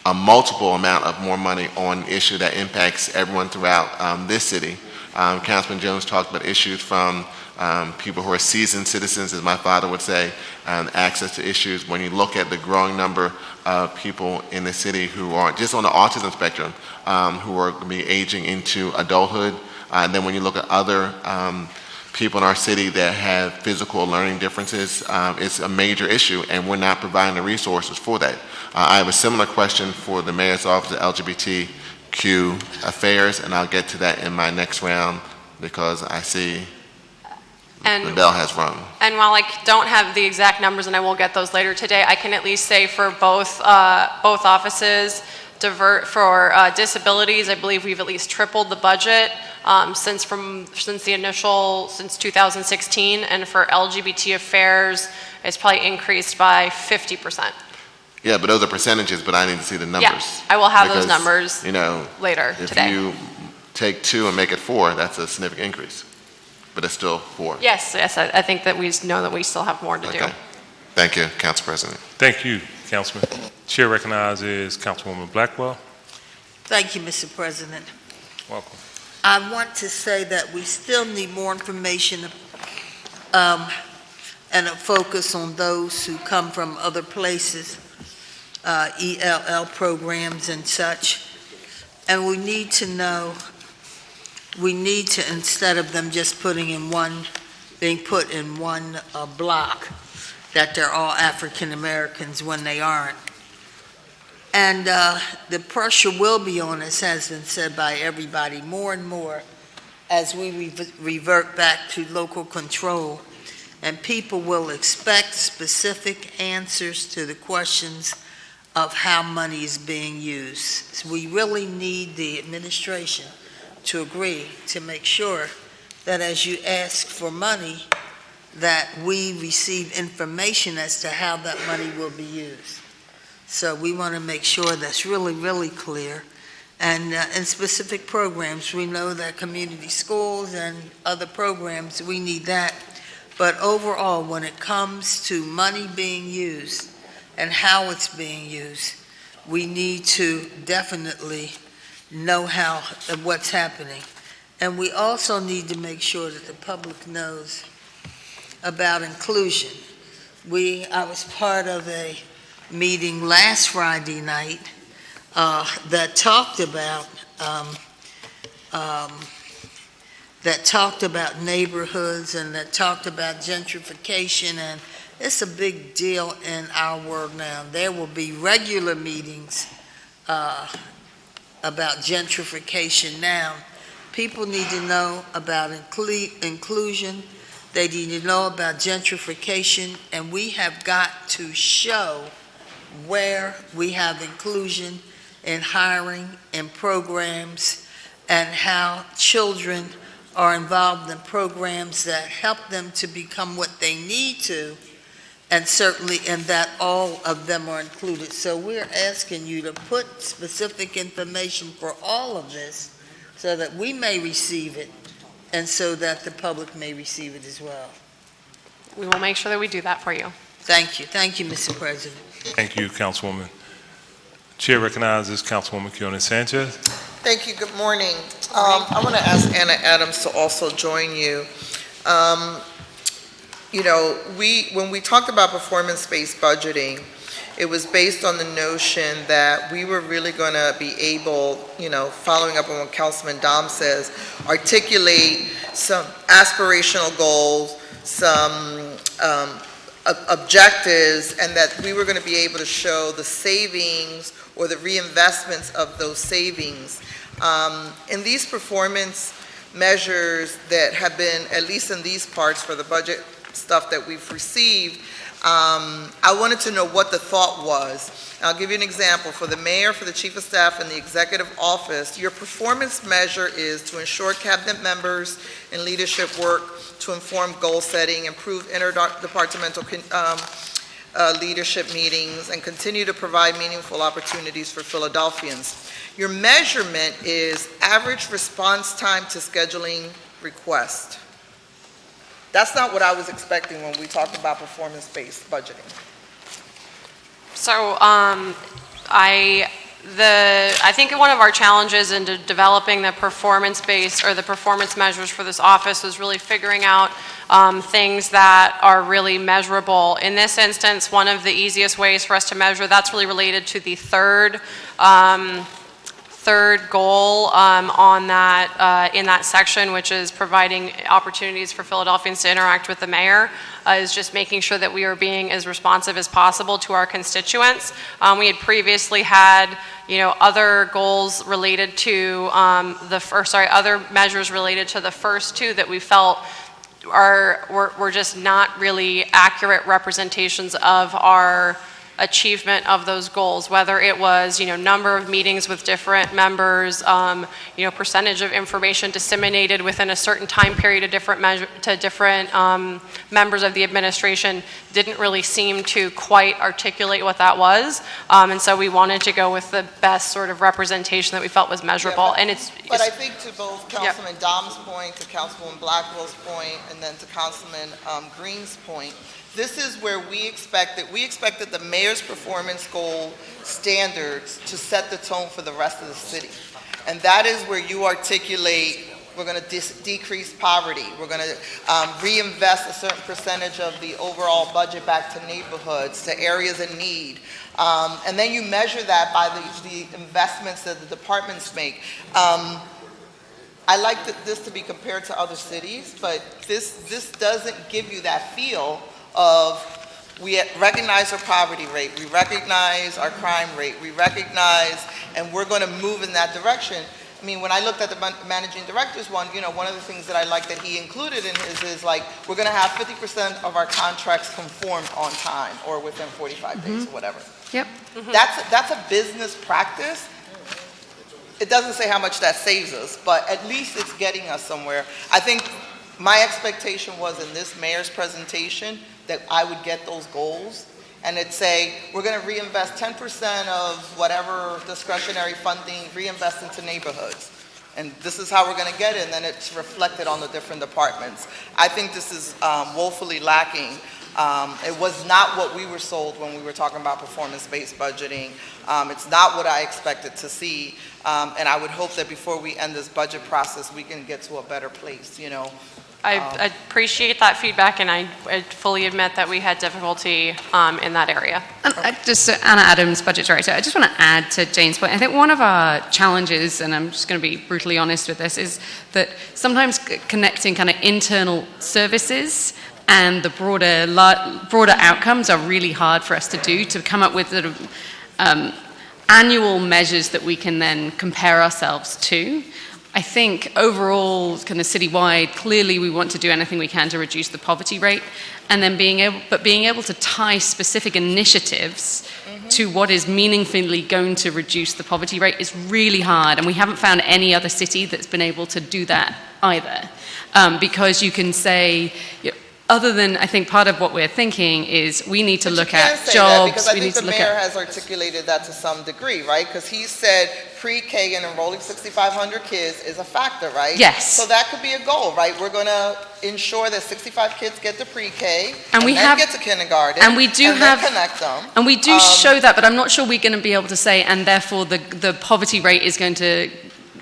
a multiple amount of more money on an issue that impacts everyone throughout this city. Councilman Jones talked about issues from people who are seasoned citizens, as my father would say, access to issues. When you look at the growing number of people in the city who are just on the autism spectrum, who are going to be aging into adulthood, and then when you look at other people in our city that have physical learning differences, it's a major issue, and we're not providing the resources for that. I have a similar question for the Mayor's Office of LGBTQ Affairs, and I'll get to that in my next round because I see the bell has rung. And while I don't have the exact numbers, and I will get those later today, I can at least say for both offices, for disabilities, I believe we've at least tripled the budget since 2016, and for LGBT affairs, it's probably increased by 50%. Yeah, but those are percentages, but I need to see the numbers. Yeah, I will have those Because, numbers you know, later if today. you take 2 and make it 4, that's a significant increase, but it's still 4. Yes, I think that we know that we still have more to do. Okay. Thank you, Council President. Thank you, Councilman. Chair recognizes Councilwoman Blackwell. Thank you, Mr. President. Welcome. I want to say that we still need more information and a focus on those who come from other places, ELL programs and such. And we need to know, instead of them just being put in one block, that they're all African Americans when they aren't. And the pressure will be on us, has been said by everybody, more and more as we revert back to local control. And people will expect specific answers to the questions of how money is being used. So we really need the administration to agree to make sure that as you ask for money, that we receive information as to how that money will be used. So we want to make sure that's really, really clear. And in specific programs, we know that community schools and other programs, we need that. But overall, when it comes to money being used and how it's being used, we need to definitely know what's happening. And we also need to make sure that the public knows about inclusion. I was part of a meeting last Friday night that talked about neighborhoods and that talked about gentrification, and it's a big deal in our world now. There will be regular meetings about gentrification now. People need to know about inclusion. They need to know about gentrification, and we have got to show where we have inclusion in hiring and programs, and how children are involved in programs that help them to become what they need to, and certainly in that all of them are included. So we're asking you to put specific information for all of this so that we may receive it and so that the public may receive it as well. We will make sure that we do that for you. Thank you. Thank you, Mr. President. Thank you, Councilwoman. Chair recognizes Councilwoman Keona Sanchez. Thank you. Good morning. I want to ask Anna Adams to also join you. When we talked about performance-based budgeting, it was based on the notion that we were really going to be able, following up on what Councilman Dom says, articulate some aspirational goals, some objectives, and that we were going to be able to show the savings or the reinvestments of those savings. In these performance measures that have been, at least in these parts for the budget stuff that we've received, I wanted to know what the thought was. I'll give you an example. For the mayor, for the chief of staff, and the executive office, your performance measure is to ensure cabinet members and leadership work to inform goal setting, improve interdepartmental leadership meetings, and continue to provide meaningful opportunities for Philadelphians. Your measurement is average response time to scheduling request. That's not what I was expecting when we talked about performance-based budgeting. So I think one of our challenges in developing the performance-based or the performance measures for this office was really figuring out things that are really measurable. In this instance, one of the easiest ways for us to measure that's really related to the third goal on that in that section, which is providing opportunities for Philadelphians to interact with the mayor, is just making sure that we are being as responsive as possible to our constituents. We had previously had, other goals related to other measures related to the first two that we felt were just not really accurate representations of our achievement of those goals, whether it was, number of meetings with different members, percentage of information disseminated within a certain time period to different members of the administration didn't really seem to quite articulate what that was. And so we wanted to go with the best sort of representation that we felt was measurable. Yeah, but I think to both Councilman Dom's point, to Councilwoman Blackwell's point, and then to Councilman Green's point, this is where we expected the mayor's performance goal standards to set the tone for the rest of the city. And that is where you articulate, we're going to decrease poverty. We're going to reinvest a certain percentage of the overall budget back to neighborhoods, to areas in need. And then you measure that by the investments that the departments make. I like this to be compared to other cities, but this doesn't give you that feel of we recognize our poverty rate, we recognize our crime rate, we recognize, and we're going to move in that direction. I mean, when I looked at the managing director's one, one of the things that I like that he included in his is like, we're going to have 50% of our contracts conformed on time or within 45 days or whatever. Yep. That's a business practice. It doesn't say how much that saves us, but at least it's getting us somewhere. I think my expectation was in this mayor's presentation that I would get those goals and it'd say, we're going to reinvest 10% of whatever discretionary funding, reinvest into neighborhoods. And this is how we're going to get it, and then it's reflected on the different departments. I think this is woefully lacking. It was not what we were sold when we were talking about performance-based budgeting. It's not what I expected to see. And I would hope that before we end this budget process, we can get to a better place, I appreciate that feedback, and I fully admit that we had difficulty in that area. Anna Adams, Budget Director. I just want to add to Jane's point. I think one of our challenges, and I'm just going to be brutally honest with this, is that sometimes connecting kind of internal services and the broader outcomes are really hard for us to do, to come up with sort of annual measures that we can then compare ourselves to. I think overall, kind of citywide, clearly we want to do anything we can to reduce the poverty rate, and then being able to tie specific initiatives to what is meaningfully going to reduce the poverty rate is really hard, and we haven't found any other city that's been able to do that either. Because you can say, other than, I think part of what we're thinking is we need to look at jobs. Because I think the mayor has articulated that to some degree, right? Because he said pre-K and enrolling 6,500 kids is a factor, right? Yes. So that could be a goal, right? We're going to ensure that 65 kids get to pre-K and we then get to kindergarten, and we do have connect them. And we do show that, but I'm not sure we're going to be able to say, and therefore the poverty rate is going to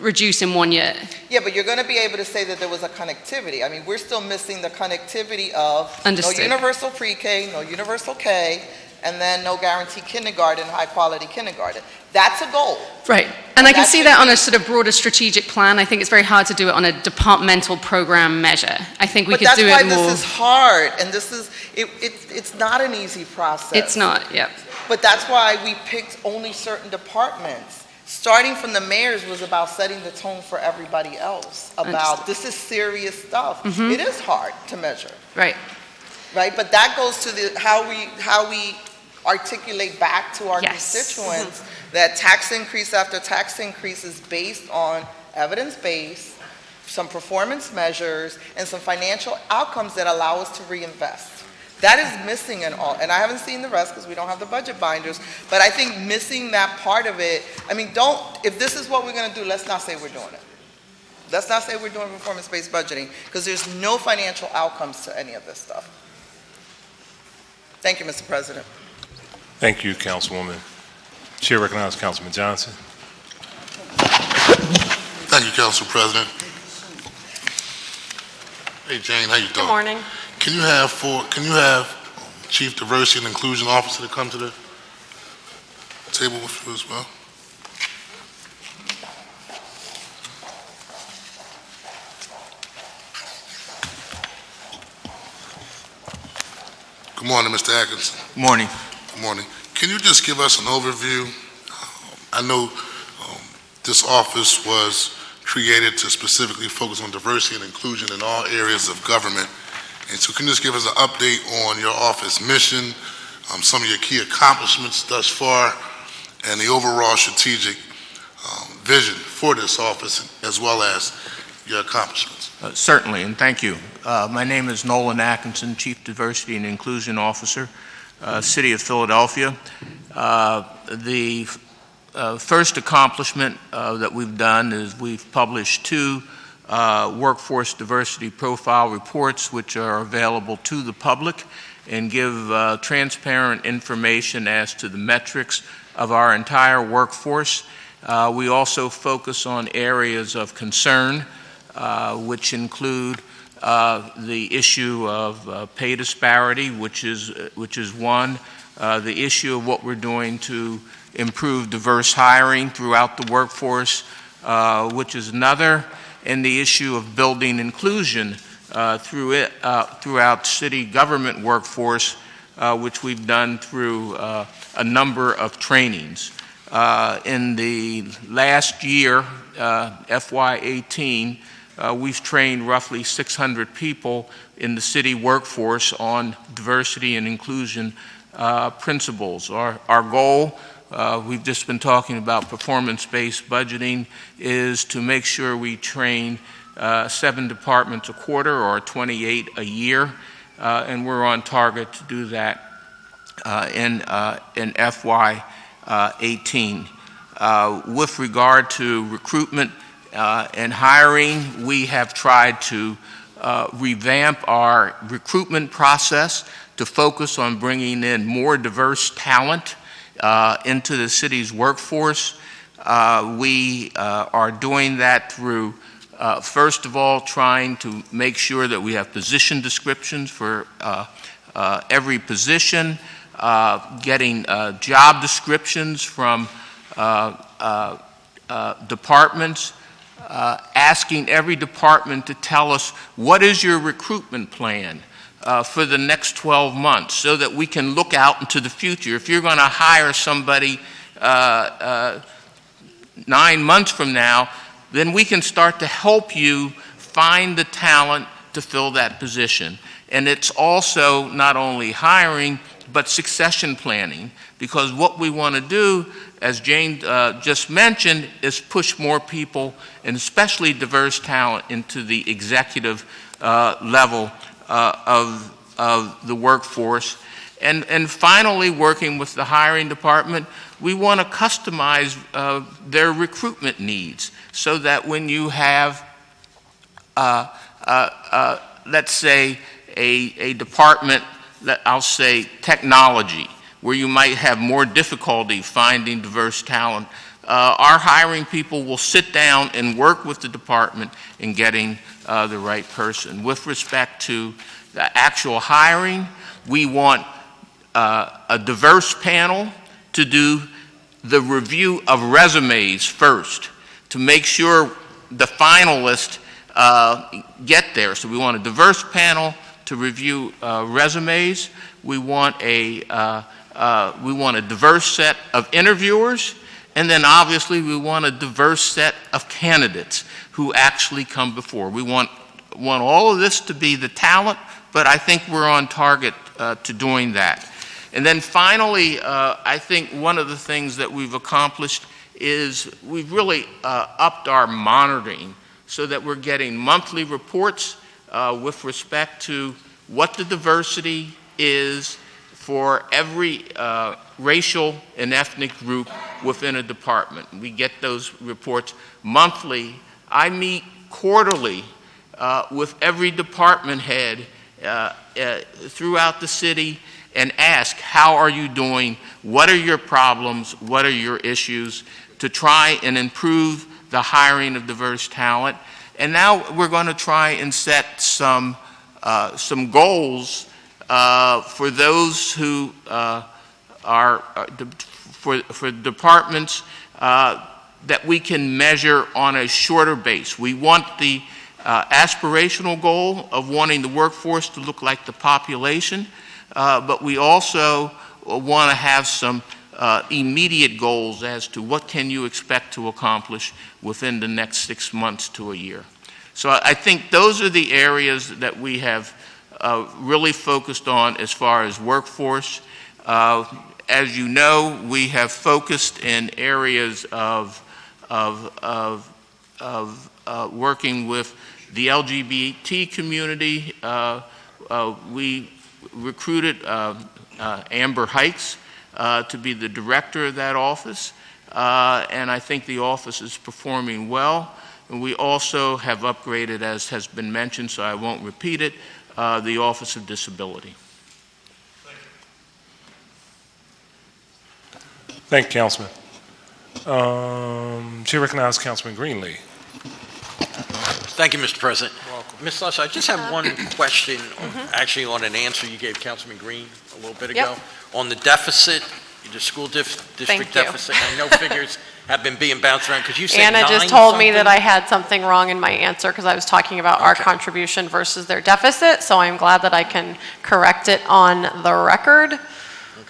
reduce in 1 year. Yeah, but you're going to be able to say that there was a connectivity. I mean, we're still missing the connectivity of no universal pre-K, no universal K, and then no guaranteed kindergarten, high-quality kindergarten. That's a goal. Right. And I can see that on a sort of broader strategic plan. I think it's very hard to do it on a departmental program measure. I think we could do it more. But that's why this is hard, and it's not an easy process. It's not, yeah. But that's why we picked only certain departments. Starting from the mayor's was about setting the tone for everybody else, about this is serious stuff. It is hard to measure. Right. Right, but that goes to how we articulate back to our constituents that tax increase after tax increase is based on evidence-based, some performance measures, and some financial outcomes that allow us to reinvest. That is missing in all, and I haven't seen the rest because we don't have the budget binders, but I think missing that part of it, I mean, if this is what we're going to do, let's not say we're doing it. Let's not say we're doing performance-based budgeting because there's no financial outcomes to any of this stuff. Thank you, Mr. President. Thank you, Councilwoman. Chair recognizes Councilman Johnson. Thank you, Council President. Hey, Jane, how you doing? Good morning. Can you have Chief Diversity and Inclusion Officer to come to the table with you as well? Good morning, Mr. Atkinson. Morning. Good morning. Can you just give us an overview? I know this office was created to specifically focus on diversity and inclusion in all areas of government. And so can you just give us an update on your office mission, some of your key accomplishments thus far, and the overall strategic vision for this office, as well as your accomplishments? Certainly, and thank you. My name is Nolan Atkinson, Chief Diversity and Inclusion Officer, City of Philadelphia. The first accomplishment that we've done is we've published 2 workforce diversity profile reports, which are available to the public and give transparent information as to the metrics of our entire workforce. We also focus on areas of concern, which include the issue of pay disparity, which is one, the issue of what we're doing to improve diverse hiring throughout the workforce, which is another, and the issue of building inclusion throughout city government workforce, which we've done through a number of trainings. In the last year, FY2018, we've trained roughly 600 people in the city workforce on diversity and inclusion principles. Our goal, we've just been talking about performance-based budgeting, is to make sure we train 7 departments a quarter or 28 a year, and we're on target to do that in FY18. With regard to recruitment and hiring, we have tried to revamp our recruitment process to focus on bringing in more diverse talent into the city's workforce. We are doing that through, first of all, trying to make sure that we have position descriptions for every position, getting job descriptions from departments, asking every department to tell us what is your recruitment plan for the next 12 months so that we can look out into the future. If you're going to hire somebody 9 months from now, then we can start to help you find the talent to fill that position. And it's also not only hiring, but succession planning, because what we want to do, as Jane just mentioned, is push more people, and especially diverse talent, into the executive level of the workforce. And finally, working with the hiring department, we want to customize their recruitment needs so that when you have, let's say, a department, I'll say technology, where you might have more difficulty finding diverse talent, our hiring people will sit down and work with the department in getting the right person. With respect to the actual hiring, we want a diverse panel to do the review of resumes first to make sure the finalists get there. So we want a diverse panel to review resumes. We want a diverse set of interviewers, and then obviously we want a diverse set of candidates who actually come before. We want all of this to be the talent, but I think we're on target to doing that. And then finally, I think one of the things that we've accomplished is we've really upped our monitoring so that we're getting monthly reports with respect to what the diversity is for every racial and ethnic group within a department. We get those reports monthly. I meet quarterly with every department head throughout the city, and ask, how are you doing? What are your problems? What are your issues? To try and improve the hiring of diverse talent. And now we're going to try and set some goals for those who for departments that we can measure on a shorter base. We want the aspirational goal of wanting the workforce to look like the population, but we also want to have some immediate goals as to what can you expect to accomplish within the next 6 months to a year. So I think those are the areas that we have really focused on as far as workforce. As you know, we have focused in areas of working with the LGBT community. We recruited Amber Heights to be the director of that office, and I think the office is performing well. And we also have upgraded, as has been mentioned, so I won't repeat it, the Office of Disability. Thank you, Councilman. Chair recognizes Councilman Greenlee. Thank you, Mr. President. Ms. Slesser, I just have one question, actually on an answer you gave Councilman Green a little bit ago. On the deficit, the school district deficit. I know figures have been being bounced around because you said Anna just told me that I had something wrong in my answer because I was talking about our contribution versus their deficit, so I'm glad that I can correct it on the record.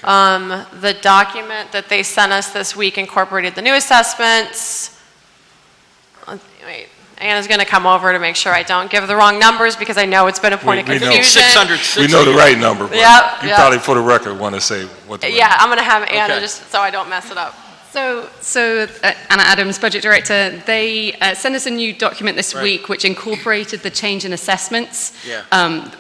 The document that they sent us this week incorporated the new assessments. Wait, Anna's going to come over to make sure I don't give the wrong numbers because I know it's been a point of confusion. We know the right number, but you probably for the record want to say what the right I'm going to have Anna just so I don't mess it up. So Anna Adams, Budget Director, they sent us a new document this week which incorporated the change in assessments.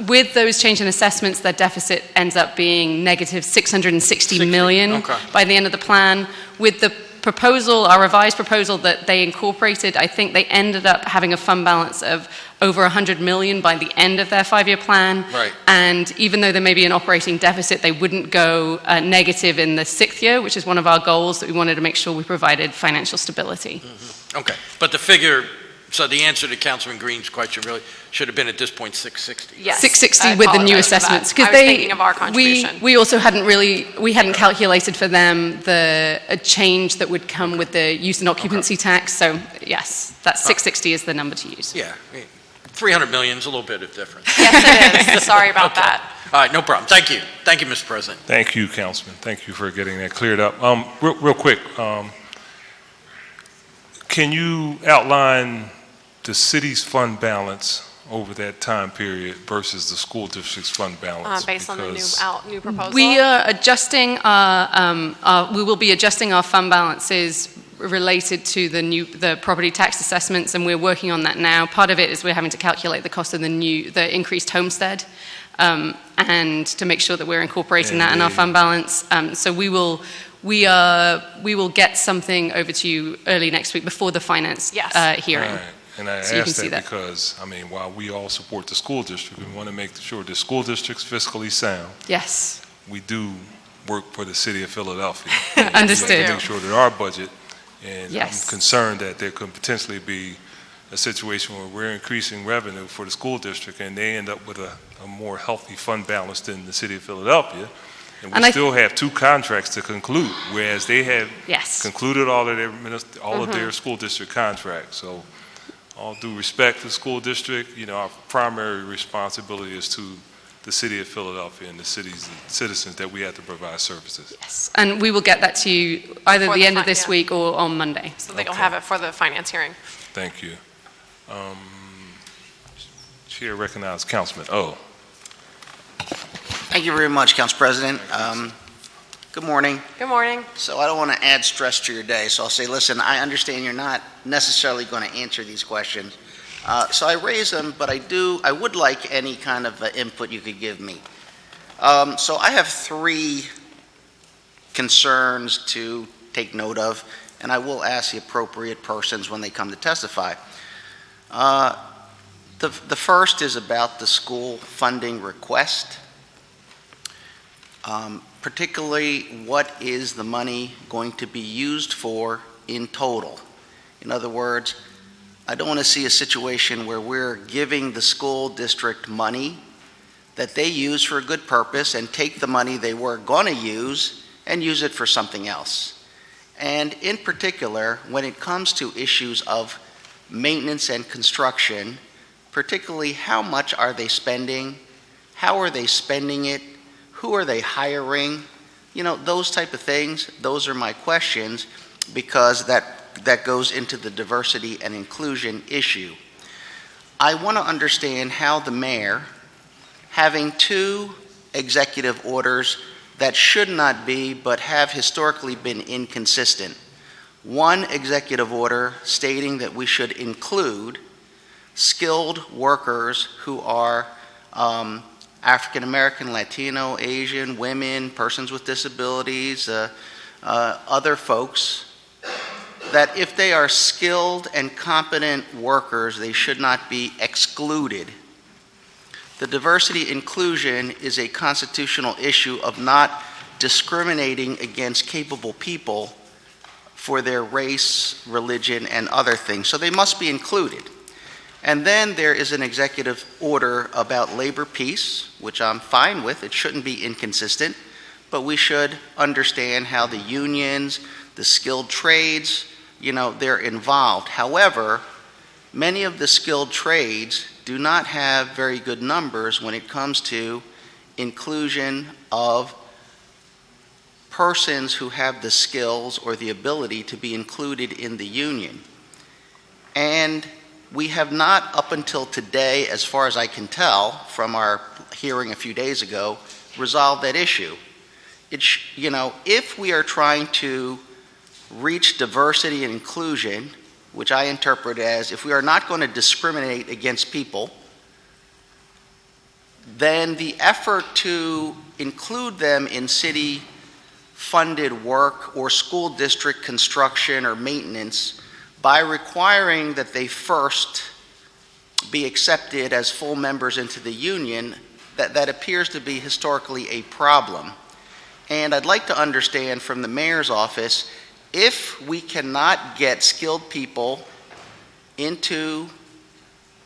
With those change in assessments, their deficit ends up being negative $660 million by the end of the plan. With the proposal, our revised proposal that they incorporated, I think they ended up having a fund balance of over $100 million by the end of their 5-year plan. And even though there may be an operating deficit, they wouldn't go negative in the 6th year, which is one of our goals that we wanted to make sure we provided financial stability. Okay, but the figure, so the answer to Councilman Green's question really should have been at this point 660. Yes, 660 with the new assessments because they thinking of our contribution. We also hadn't calculated for them a change that would come with the use and occupancy tax. So yes, that 660 is the number to use. Yeah, 300 million is a little bit of difference. Yes, it is. Sorry about that. All right, no problem. Thank you. Thank you, Mr. President. Thank you, Councilman. Thank you for getting that cleared up. Real quick, can you outline the city's fund balance over that time period versus the school district's fund balance? Based on the new proposal? We are adjusting we will be adjusting our fund balances related to the property tax assessments, and we're working on that now. Part of it is we're having to calculate the cost of the increased homestead, and to make sure that we're incorporating that in our fund balance. So we will get something over to you early next week before the finance hearing. Right. And I ask that because, while we all support the school district, we want to make sure the school district's fiscally sound. Yes. We do work for the city of Philadelphia. Understood. We have to make sure that our budget, and I'm concerned that there could potentially be a situation where we're increasing revenue for the school district and they end up with a more healthy fund balance than the city of Philadelphia. And we still have 2 contracts to conclude, whereas they have concluded all of their school district contracts. So all due respect to the school district, our primary responsibility is to the city of Philadelphia and the city's citizens that we have to provide services. Yes, and we will get that to you either at the end of this week or on Monday. So they'll have it for the finance hearing. Thank you. Chair recognizes Councilman O. Thank you very much, Council President. Good morning. Good morning. So I don't want to add stress to your day, so I'll say, listen, I understand you're not necessarily going to answer these questions. So I raise them, but I would like any kind of input you could give me. So I have 3 concerns to take note of, and I will ask the appropriate persons when they come to testify. The first is about the school funding request. Particularly, what is the money going to be used for in total? In other words, I don't want to see a situation where we're giving the school district money that they use for a good purpose and take the money they were going to use and use it for something else. And in particular, when it comes to issues of maintenance and construction, particularly how much are they spending, how are they spending it, who are they hiring, those type of things. Those are my questions, because that goes into the diversity and inclusion issue. I want to understand how the mayor, having two executive orders that should not be but have historically been inconsistent. One executive order stating that we should include skilled workers who are African American, Latino, Asian, women, persons with disabilities, other folks, that if they are skilled and competent workers, they should not be excluded. The diversity inclusion is a constitutional issue of not discriminating against capable people for their race, religion, and other things. So they must be included. And then there is an executive order about labor peace, which I'm fine with. It shouldn't be inconsistent, but we should understand how the unions, the skilled trades, they're involved. However, many of the skilled trades do not have very good numbers when it comes to inclusion of persons who have the skills or the ability to be included in the union. And we have not, up until today, as far as I can tell from our hearing a few days ago, resolved that issue. If we are trying to reach diversity and inclusion, which I interpret as if we are not going to discriminate against people, then the effort to include them in city-funded work or school district construction or maintenance by requiring that they first be accepted as full members into the union, that appears to be historically a problem. And I'd like to understand from the mayor's office, if we cannot get skilled people into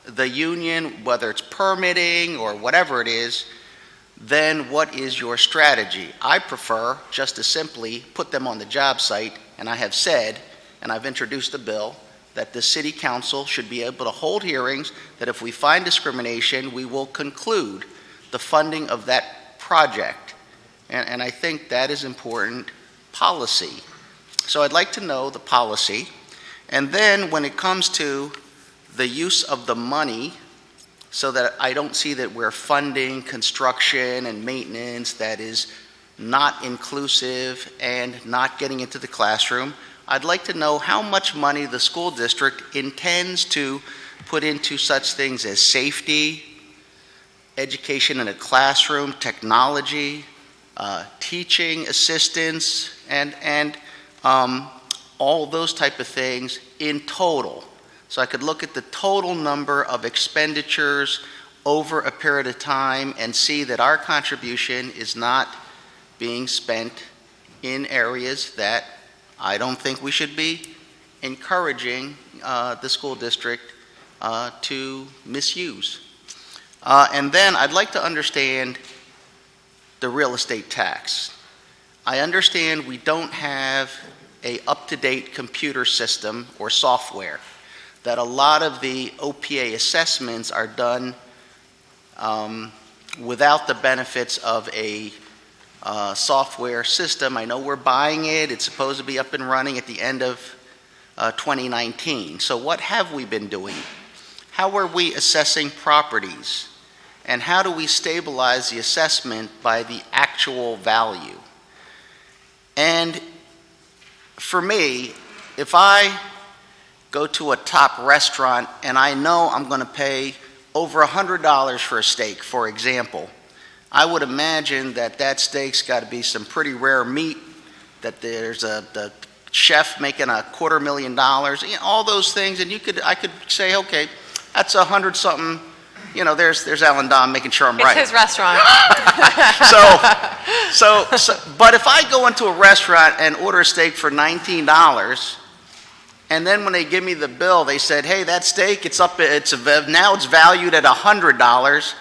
the union, whether it's permitting or whatever it is, then what is your strategy? I prefer just to simply put them on the job site, and I have said, and I've introduced a bill, that the city council should be able to hold hearings, that if we find discrimination, we will conclude the funding of that project. And I think that is important policy. So I'd like to know the policy. And then when it comes to the use of the money, so that I don't see that we're funding construction and maintenance that is not inclusive and not getting into the classroom, I'd like to know how much money the school district intends to put into such things as safety, education in a classroom, technology, teaching assistance, and all those type of things in total. So I could look at the total number of expenditures over a period of time and see that our contribution is not being spent in areas that I don't think we should be encouraging the school district to misuse. And then I'd like to understand the real estate tax. I understand we don't have a up-to-date computer system or software, that a lot of the OPA assessments are done without the benefits of a software system. I know we're buying it. It's supposed to be up and running at the end of 2019. So what have we been doing? How are we assessing properties? And how do we stabilize the assessment by the actual value? And for me, if I go to a top restaurant and I know I'm going to pay over $100 for a steak, for example, I would imagine that that steak's got to be some pretty rare meat, that there's the chef making $250,000, all those things, and I could say, okay, that's $100-something there's Alan Don making sure I'm It's right. his restaurant. But if I go into a restaurant and order a steak for $19, and then when they give me the bill, they said, hey, that steak, now it's valued at $100,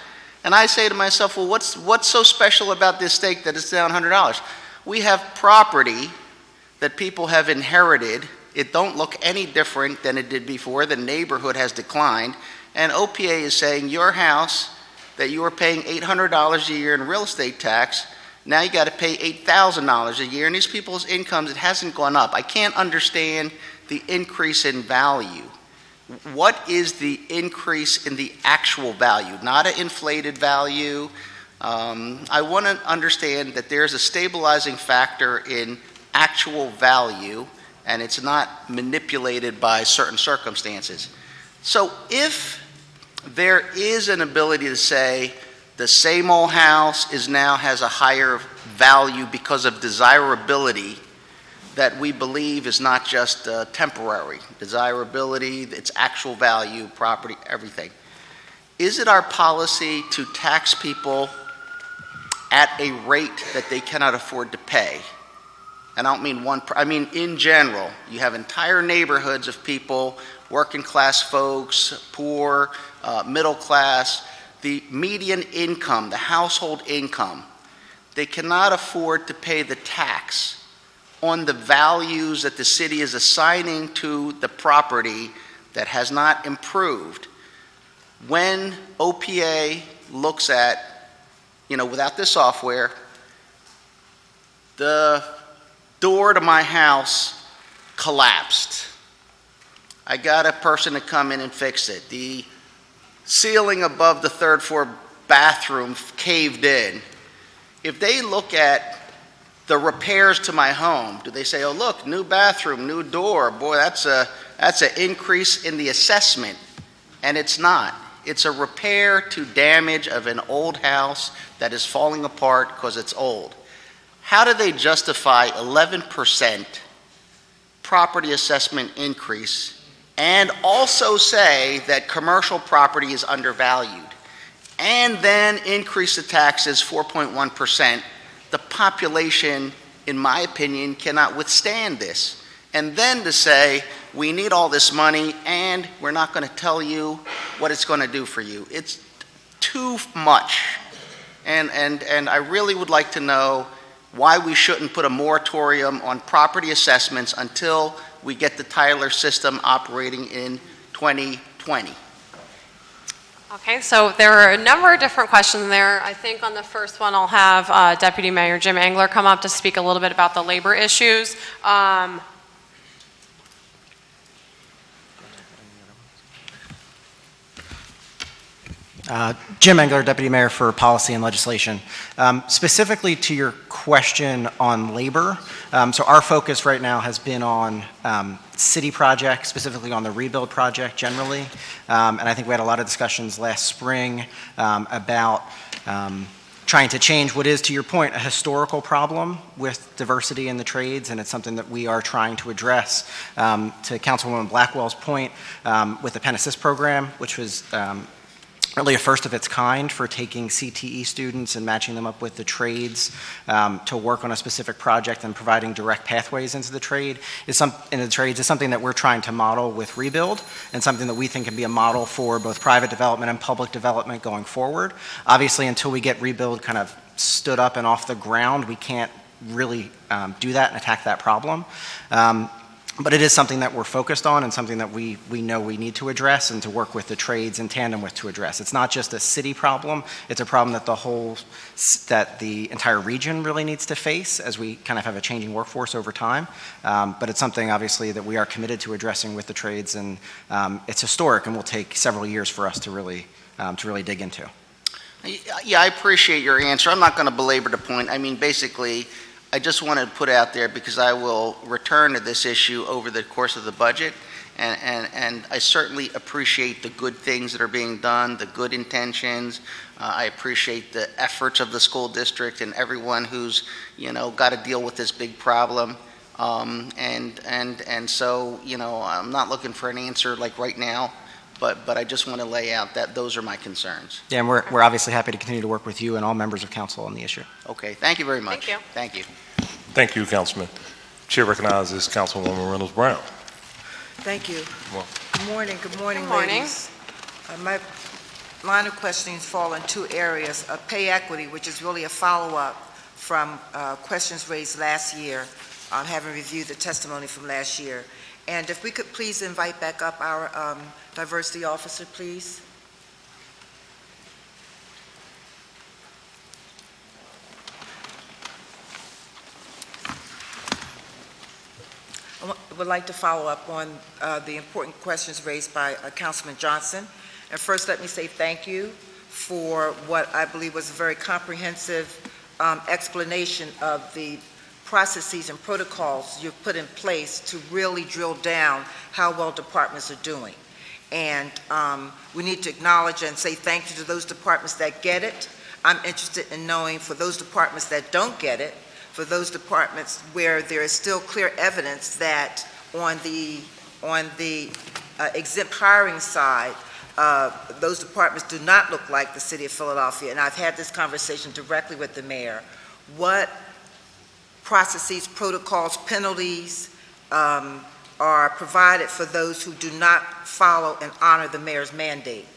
and I say to myself, well, what's so special about this steak that it's down $100? We have property that people have inherited. It don't look any different than it did before. The neighborhood has declined, and OPA is saying your house that you were paying $800 a year in real estate tax, now you got to pay $8,000 a year, and these people's incomes, it hasn't gone up. I can't understand the increase in value. What is the increase in the actual value, not an inflated value? I want to understand that there's a stabilizing factor in actual value, and it's not manipulated by certain circumstances. So if there is an ability to say the same old house has a higher value because of desirability that we believe is not just temporary, desirability, its actual value, property, everything. Is it our policy to tax people at a rate that they cannot afford to pay? And I don't mean I mean in general. You have entire neighborhoods of people, working class folks, poor, middle class, the median income, the household income, they cannot afford to pay the tax on the values that the city is assigning to the property that has not improved. When OPA looks at, without this software, the door to my house collapsed. I got a person to come in and fix it. The ceiling above the third floor bathroom caved in. If they look at the repairs to my home, do they say, oh, look, new bathroom, new door, boy, that's an increase in the assessment? And it's not. It's a repair to damage of an old house that is falling apart because it's old. How do they justify 11% property assessment increase and also say that commercial property is undervalued and then increase the taxes 4.1%? The population, in my opinion, cannot withstand this. And then to say, we need all this money and we're not going to tell you what it's going to do for you. It's too much. And I really would like to know why we shouldn't put a moratorium on property assessments until we get the Tyler system operating in 2020. Okay, so there are a number of different questions there. I think on the first one, I'll have Deputy Mayor Jim Engler come up to speak a little bit about the labor issues. Jim Engler, Deputy Mayor for Policy and Legislation. Specifically to your question on labor, so our focus right now has been on city projects, specifically on the rebuild project generally. And I think we had a lot of discussions last spring about trying to change what is, to your point, a historical problem with diversity in the trades, and it's something that we are trying to address. To Councilwoman Blackwell's point, with the Pen Assist program, which was really a first of its kind for taking CTE students and matching them up with the trades to work on a specific project and providing direct pathways into the trade is something that we're trying to model with Rebuild, and something that we think can be a model for both private development and public development going forward. Obviously, until we get Rebuild kind of stood up and off the ground, we can't really do that and attack that problem. But it is something that we're focused on and something that we know we need to address and to work with the trades in tandem with to address. It's not just a city problem, it's a problem that the entire region really needs to face as we kind of have a changing workforce over time. But it's something obviously that we are committed to addressing with the trades, and it's historic and will take several years for us to really dig into. Yeah, I appreciate your answer. I'm not going to belabor the point. I mean, basically, I just want to put out there, because I will return to this issue over the course of the budget, and I certainly appreciate the good things that are being done, the good intentions. I appreciate the efforts of the school district and everyone who's, got to deal with this big problem. And so, I'm not looking for an answer like right now, but I just want to lay out that those are my concerns. Yeah, and we're obviously happy to continue to work with you and all members of council on the issue. Okay, thank you very much. Thank you. Thank you. Thank you, Councilman. Chair recognizes Councilwoman Reynolds Brown. Thank you. Well- Good morning, Good morning. ladies. My line of questioning fall in two areas. Pay equity, which is really a follow-up from questions raised last year, having reviewed the testimony from last year. And if we could please invite back up our diversity officer, please. I would like to follow up on the important questions raised by Councilman Johnson. And first, let me say thank you for what I believe was a very comprehensive explanation of the processes and protocols you've put in place to really drill down how well departments are doing. And we need to acknowledge and say thank you to those departments that get it. I'm interested in knowing for those departments that don't get it, for those departments where there is still clear evidence that on the exempt hiring side, those departments do not look like the city of Philadelphia. And I've had this conversation directly with the mayor. What processes, protocols, penalties are provided for those who do not follow and honor the mayor's mandate?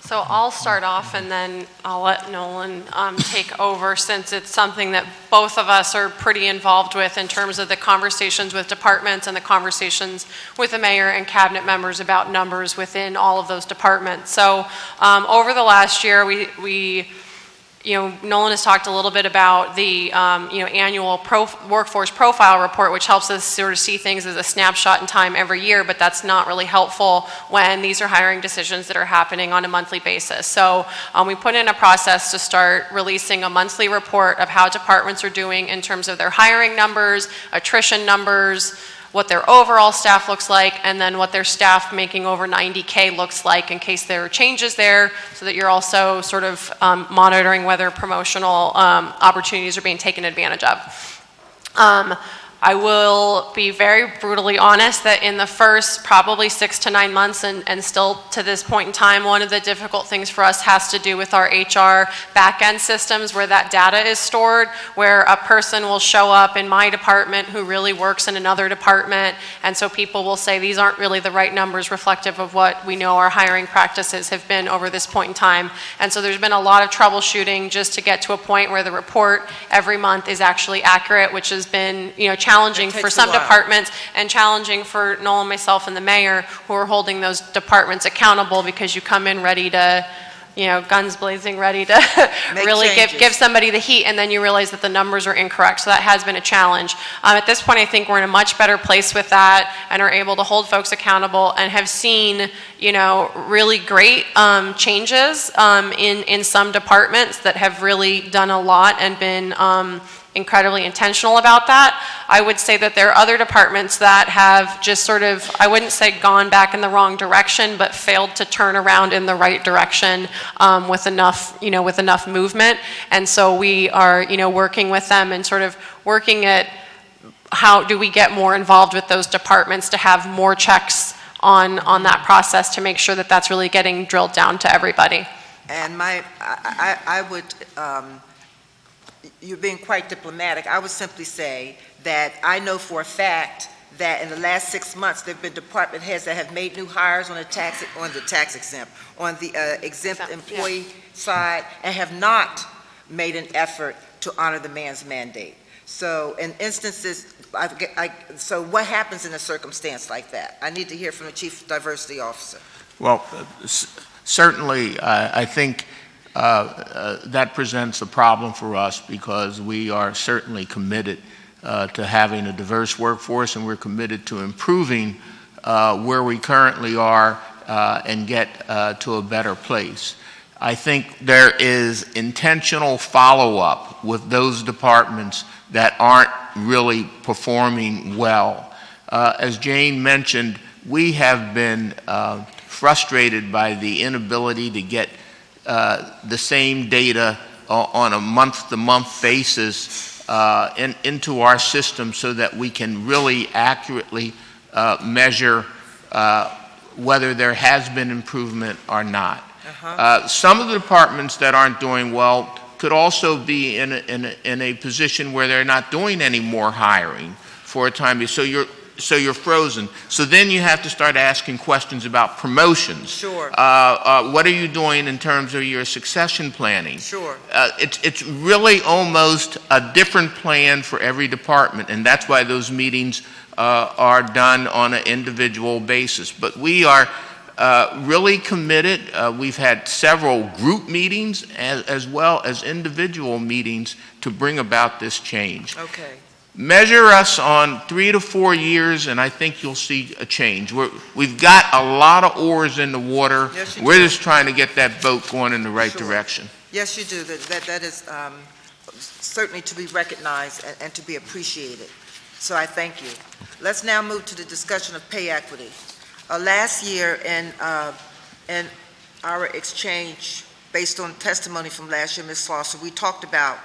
So I'll start off and then I'll let Nolan take over, since it's something that both of us are pretty involved with in terms of the conversations with departments and the conversations with the mayor and cabinet members about numbers within all of those departments. So over the last year, we Nolan has talked a little bit about the annual workforce profile report, which helps us sort of see things as a snapshot in time every year, but that's not really helpful when these are hiring decisions that are happening on a monthly basis. So we put in a process to start releasing a monthly report of how departments are doing in terms of their hiring numbers, attrition numbers, what their overall staff looks like, and then what their staff making over 90K looks like in case there are changes there, so that you're also sort of monitoring whether promotional opportunities are being taken advantage of. I will be very brutally honest that in the first probably 6 to 9 months, and still to this point in time, one of the difficult things for us has to do with our HR back-end systems where that data is stored, where a person will show up in my department who really works in another department, and so people will say these aren't really the right numbers reflective of what we know our hiring practices have been over this point in time. And so there's been a lot of troubleshooting just to get to a point where the report every month is actually accurate, which has been, challenging for some departments and challenging for Nolan, myself, and the mayor, who are holding those departments accountable, because you come in ready to, guns blazing, ready to really give somebody the heat, and then you realize that the numbers are incorrect. So that has been a challenge. At this point, I think we're in a much better place with that and are able to hold folks accountable, and have seen, really great changes in some departments that have really done a lot and been incredibly intentional about that. I would say that there are other departments that have just sort of, I wouldn't say gone back in the wrong direction, but failed to turn around in the right direction with enough movement. And so we are, working with them and sort of working at how do we get more involved with those departments to have more checks on that process to make sure that that's really getting drilled down to everybody. And I would, you're being quite diplomatic. I would simply say that I know for a fact that in the last 6 months, there have been department heads that have made new hires on the tax exempt, on the exempt employee side, and have not made an effort to honor the man's mandate. So in instances, so what happens in a circumstance like that? I need to hear from the Chief Diversity Officer. Well, certainly, I think that presents a problem for us, because we are certainly committed to having a diverse workforce, and we're committed to improving where we currently are and get to a better place. I think there is intentional follow-up with those departments that aren't really performing well. As Jane mentioned, we have been frustrated by the inability to get the same data on a month-to-month basis into our system, so that we can really accurately measure whether there has been improvement or not. Some of the departments that aren't doing well could also be in a position where they're not doing any more hiring for a time. So you're frozen. So then you have to start asking questions about promotions. Sure. What are you doing in terms of your succession planning? Sure. It's really almost a different plan for every department, and that's why those meetings are done on an individual basis. But we are really committed. We've had several group meetings as well as individual meetings to bring about this change. Okay. Measure us on 3 to 4 years, and I think you'll see a change. We've got a lot of oars in the water. Yes, you We're do. just trying to get that boat going in the right Sure. direction. Yes, you do. That is certainly to be recognized and to be appreciated. So I thank you. Let's now move to the discussion of pay equity. Last year, in our exchange, based on testimony from last year, Ms. Slauson, we talked about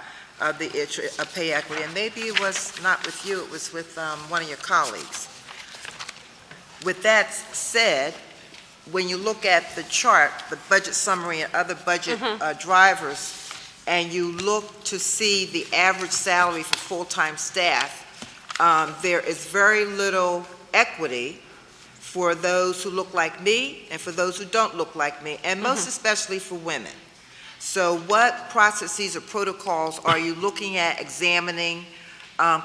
the issue of pay equity, and maybe it was not with you, it was with one of your colleagues. With that said, when you look at the chart, the budget summary and other budget drivers, and you look to see the average salary for full-time staff, there is very little equity for those who look like me and for those who don't look like me, and most especially for women. So what processes or protocols are you looking at, examining,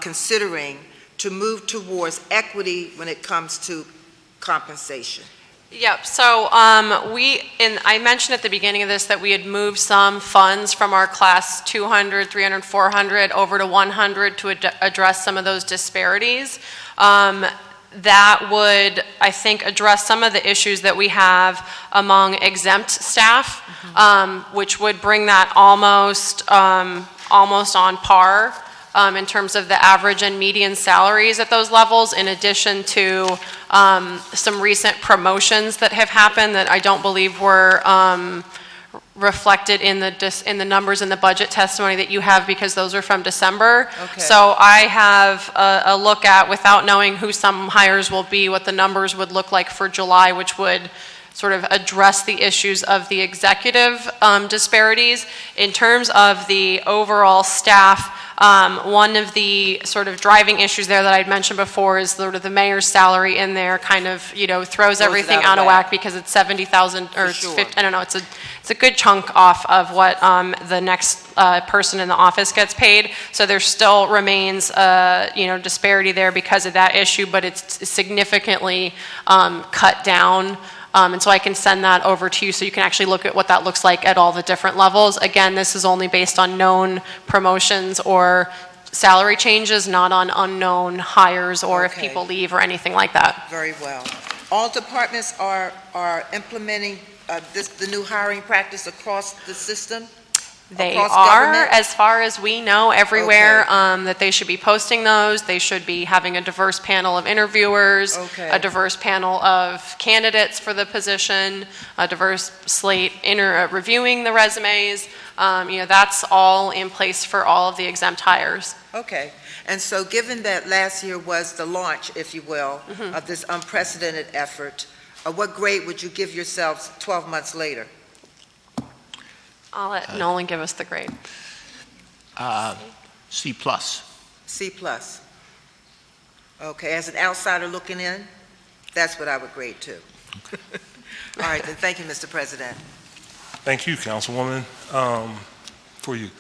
considering to move towards equity when it comes to compensation? Yep, so I mentioned at the beginning of this that we had moved some funds from our class 200, 300, 400 over to 100 to address some of those disparities. That would, I think, address some of the issues that we have among exempt staff, which would bring that almost on par in terms of the average and median salaries at those levels, in addition to some recent promotions that have happened that I don't believe were reflected in the numbers in the budget testimony that you have, because those are from December. Okay. So I have a look at, without knowing who some hires will be, what the numbers would look like for July, which would sort of address the issues of the executive disparities. In terms of the overall staff, one of the sort of driving issues there that I'd mentioned before is sort of the mayor's salary in there kind of, throws everything out of whack because it's 70,000 or it's sure. 50, I don't know, it's a good chunk off of what the next person in the office gets paid. So there still remains disparity there because of that issue, but it's significantly cut down. And so I can send that over to you so you can actually look at what that looks like at all the different levels. Again, this is only based on known promotions or salary changes, not on unknown hires or if Okay. people leave or anything like that. Very well. All departments are implementing the new hiring practice across the system? They Across are, government? as far as we know, everywhere that they should be posting those. They should be having a diverse panel of interviewers, Okay. a diverse panel of candidates for the position, a diverse slate reviewing the resumes. That's all in place for all of the exempt hires. Okay. And so given that last year was the launch, if you will, of this unprecedented effort, what grade would you give yourselves 12 months later? I'll let Nolan give us the grade. C plus. C plus. Okay, as an outsider looking in, that's what I would grade too. All right, then, thank you, Mr. President. Thank you, Councilwoman. For you.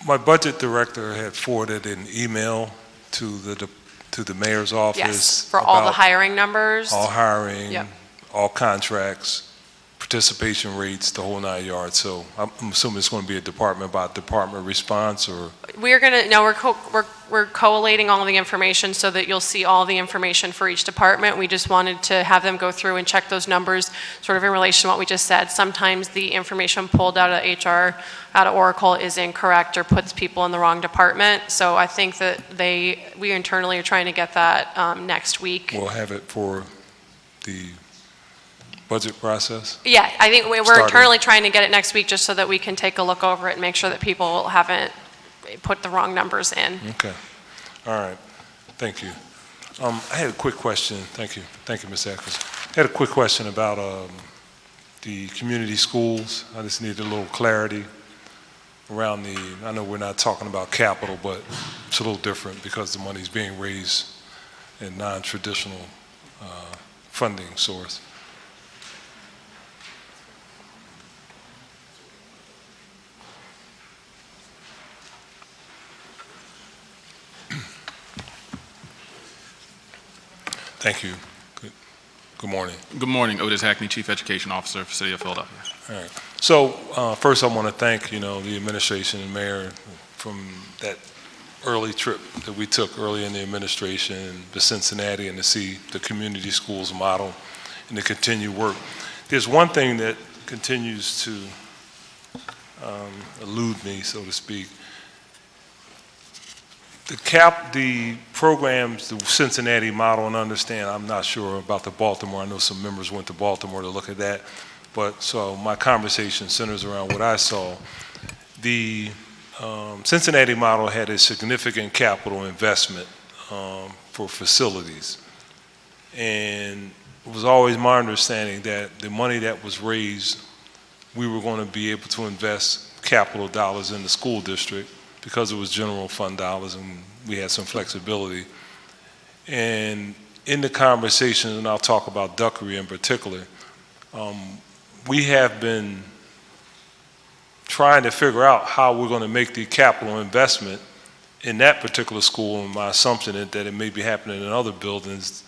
My budget director had forwarded an email to the mayor's office. Yes, for all the about hiring numbers. all hiring, Yep. all contracts, participation rates, the whole 9 yards. So I'm assuming it's going to be a department by department response, or? We're collating all the information so that you'll see all the information for each department. We just wanted to have them go through and check those numbers sort of in relation to what we just said. Sometimes the information pulled out of HR, out of Oracle, is incorrect or puts people in the wrong department. So I think that we internally are trying to get that next week. We'll have it for the budget process? Yeah, I think we're Starting. internally trying to get it next week just so that we can take a look over it and make sure that people haven't put the wrong numbers in. Okay. All right. Thank you. I had a quick question. Thank you, Ms. Atkins. I had a quick question about the community schools. I just needed a little clarity around I know we're not talking about capital, but it's a little different because the money's being raised in non-traditional funding source. Thank you. Good morning. Good morning. Otis Hackney, Chief Education Officer for the City of Philadelphia. All right. So first I want to thank, the administration and mayor from that early trip that we took early in the administration to Cincinnati and to see the community schools model and to continue work. There's one thing that continues to elude me, so to speak. The programs, the Cincinnati model, and understand, I'm not sure about the Baltimore. I know some members went to Baltimore to look at that. But so my conversation centers around what I saw. The Cincinnati model had a significant capital investment for facilities. And it was always my understanding that the money that was raised, we were going to be able to invest capital dollars in the school district because it was general fund dollars and we had some flexibility. And in the conversation, and I'll talk about Duckery in particular, we have been trying to figure out how we're going to make the capital investment in that particular school, and my assumption is that it may be happening in other buildings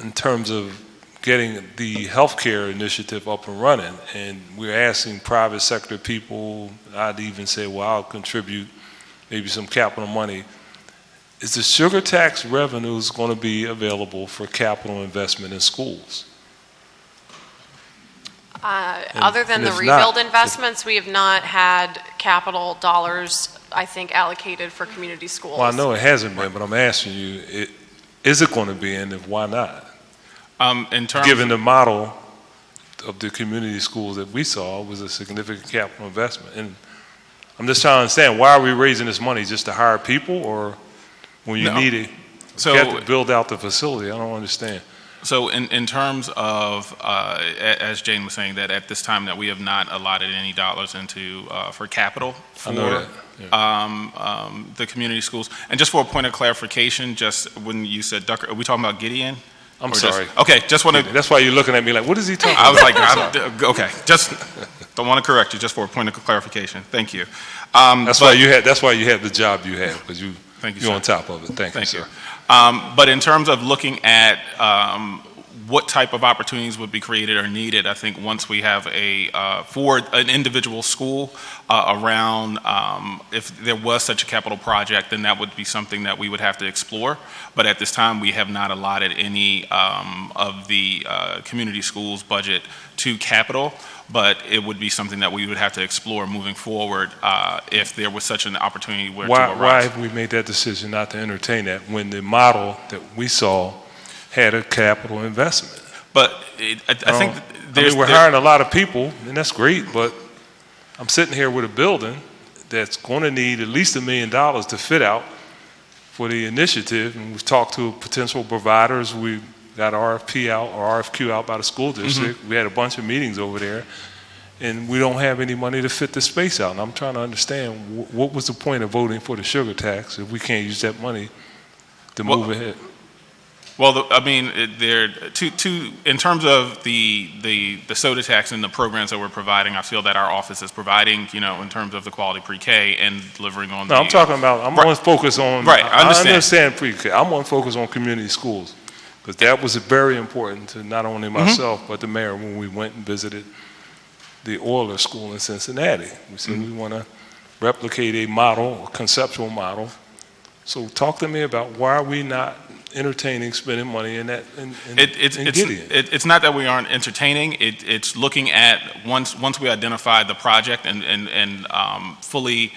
in terms of getting the healthcare initiative up and running. And we're asking private sector people, I'd even say, well, I'll contribute maybe some capital money. Is the sugar tax revenues going to be available for capital investment in schools? Other than the rebuild investments, we have not had capital dollars, I think, allocated for community schools. Well, I know it hasn't been, but I'm asking you, is it going to be, and if why not? Given the model of the community schools that we saw was a significant capital investment. And I'm just trying to understand, why are we raising this money, just to hire people, or when you need it, you have to build out the facility? I don't understand. So in terms of, as Jane was saying, that at this time that we have not allotted any dollars into for capital for the community schools. And just for a point of clarification, just when you said Ducker, are we talking about Gideon? I'm sorry. Okay, just want to. That's why you're looking at me like, what is he talking about? I was like, okay, just don't want to correct you, just for a point of clarification. Thank you. That's why you had the job you have, because you're on top of it. Thank you, sir. But in terms of looking at what type of opportunities would be created or needed, I think once we have for an individual school around, if there was such a capital project, then that would be something that we would have to explore. But at this time, we have not allotted any of the community schools budget to capital. But it would be something that we would have to explore moving forward if there was such an opportunity to arise. Why have we made that decision not to entertain that when the model that we saw had a capital investment? But I think we're hiring a lot of people, and that's great, but I'm sitting here with a building that's going to need at least $1 million to fit out for the initiative, and we've talked to potential providers. We got RFQ out by the school district. Mm-hmm. We had a bunch of meetings over there, and we don't have any money to fit the space out. And I'm trying to understand, what was the point of voting for the sugar tax if we can't use that money to move ahead? Well, there in terms of the soda tax and the programs that we're providing, I feel that our office is providing, in terms of the quality pre-K and delivering on. No, I'm talking about. I'm going to focus on. Right, I understand pre-K. I'm going to focus on community schools, because that was very important to not only myself but the mayor when we went and visited the Oiler School in Cincinnati. We said we want to replicate a model, a conceptual model. So talk to me about why are we not entertaining spending money in that in Gideon? It's not that we aren't entertaining. It's looking at once we identify the project and fully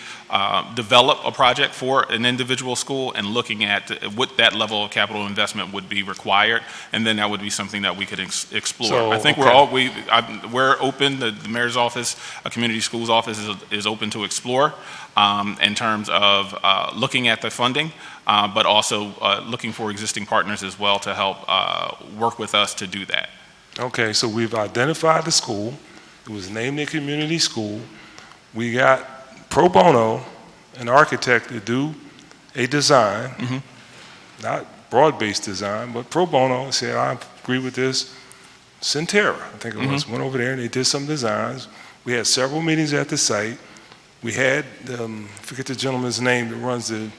develop a project for an individual school and looking at what that level of capital investment would be required, and then that would be something that we could explore. So, I think we're open. The mayor's office, a community schools office is open to explore. in terms of looking at the funding, but also looking for existing partners as well to help work with us to do that. Okay, so we've identified the school. It was named a community school. We got pro bono, an architect, to do a design, not broad-based design, but pro bono, said, I agree with this. Centera, I think it was, went over there and they did some designs. We had several meetings at the site. We had, forget the gentleman's name that runs the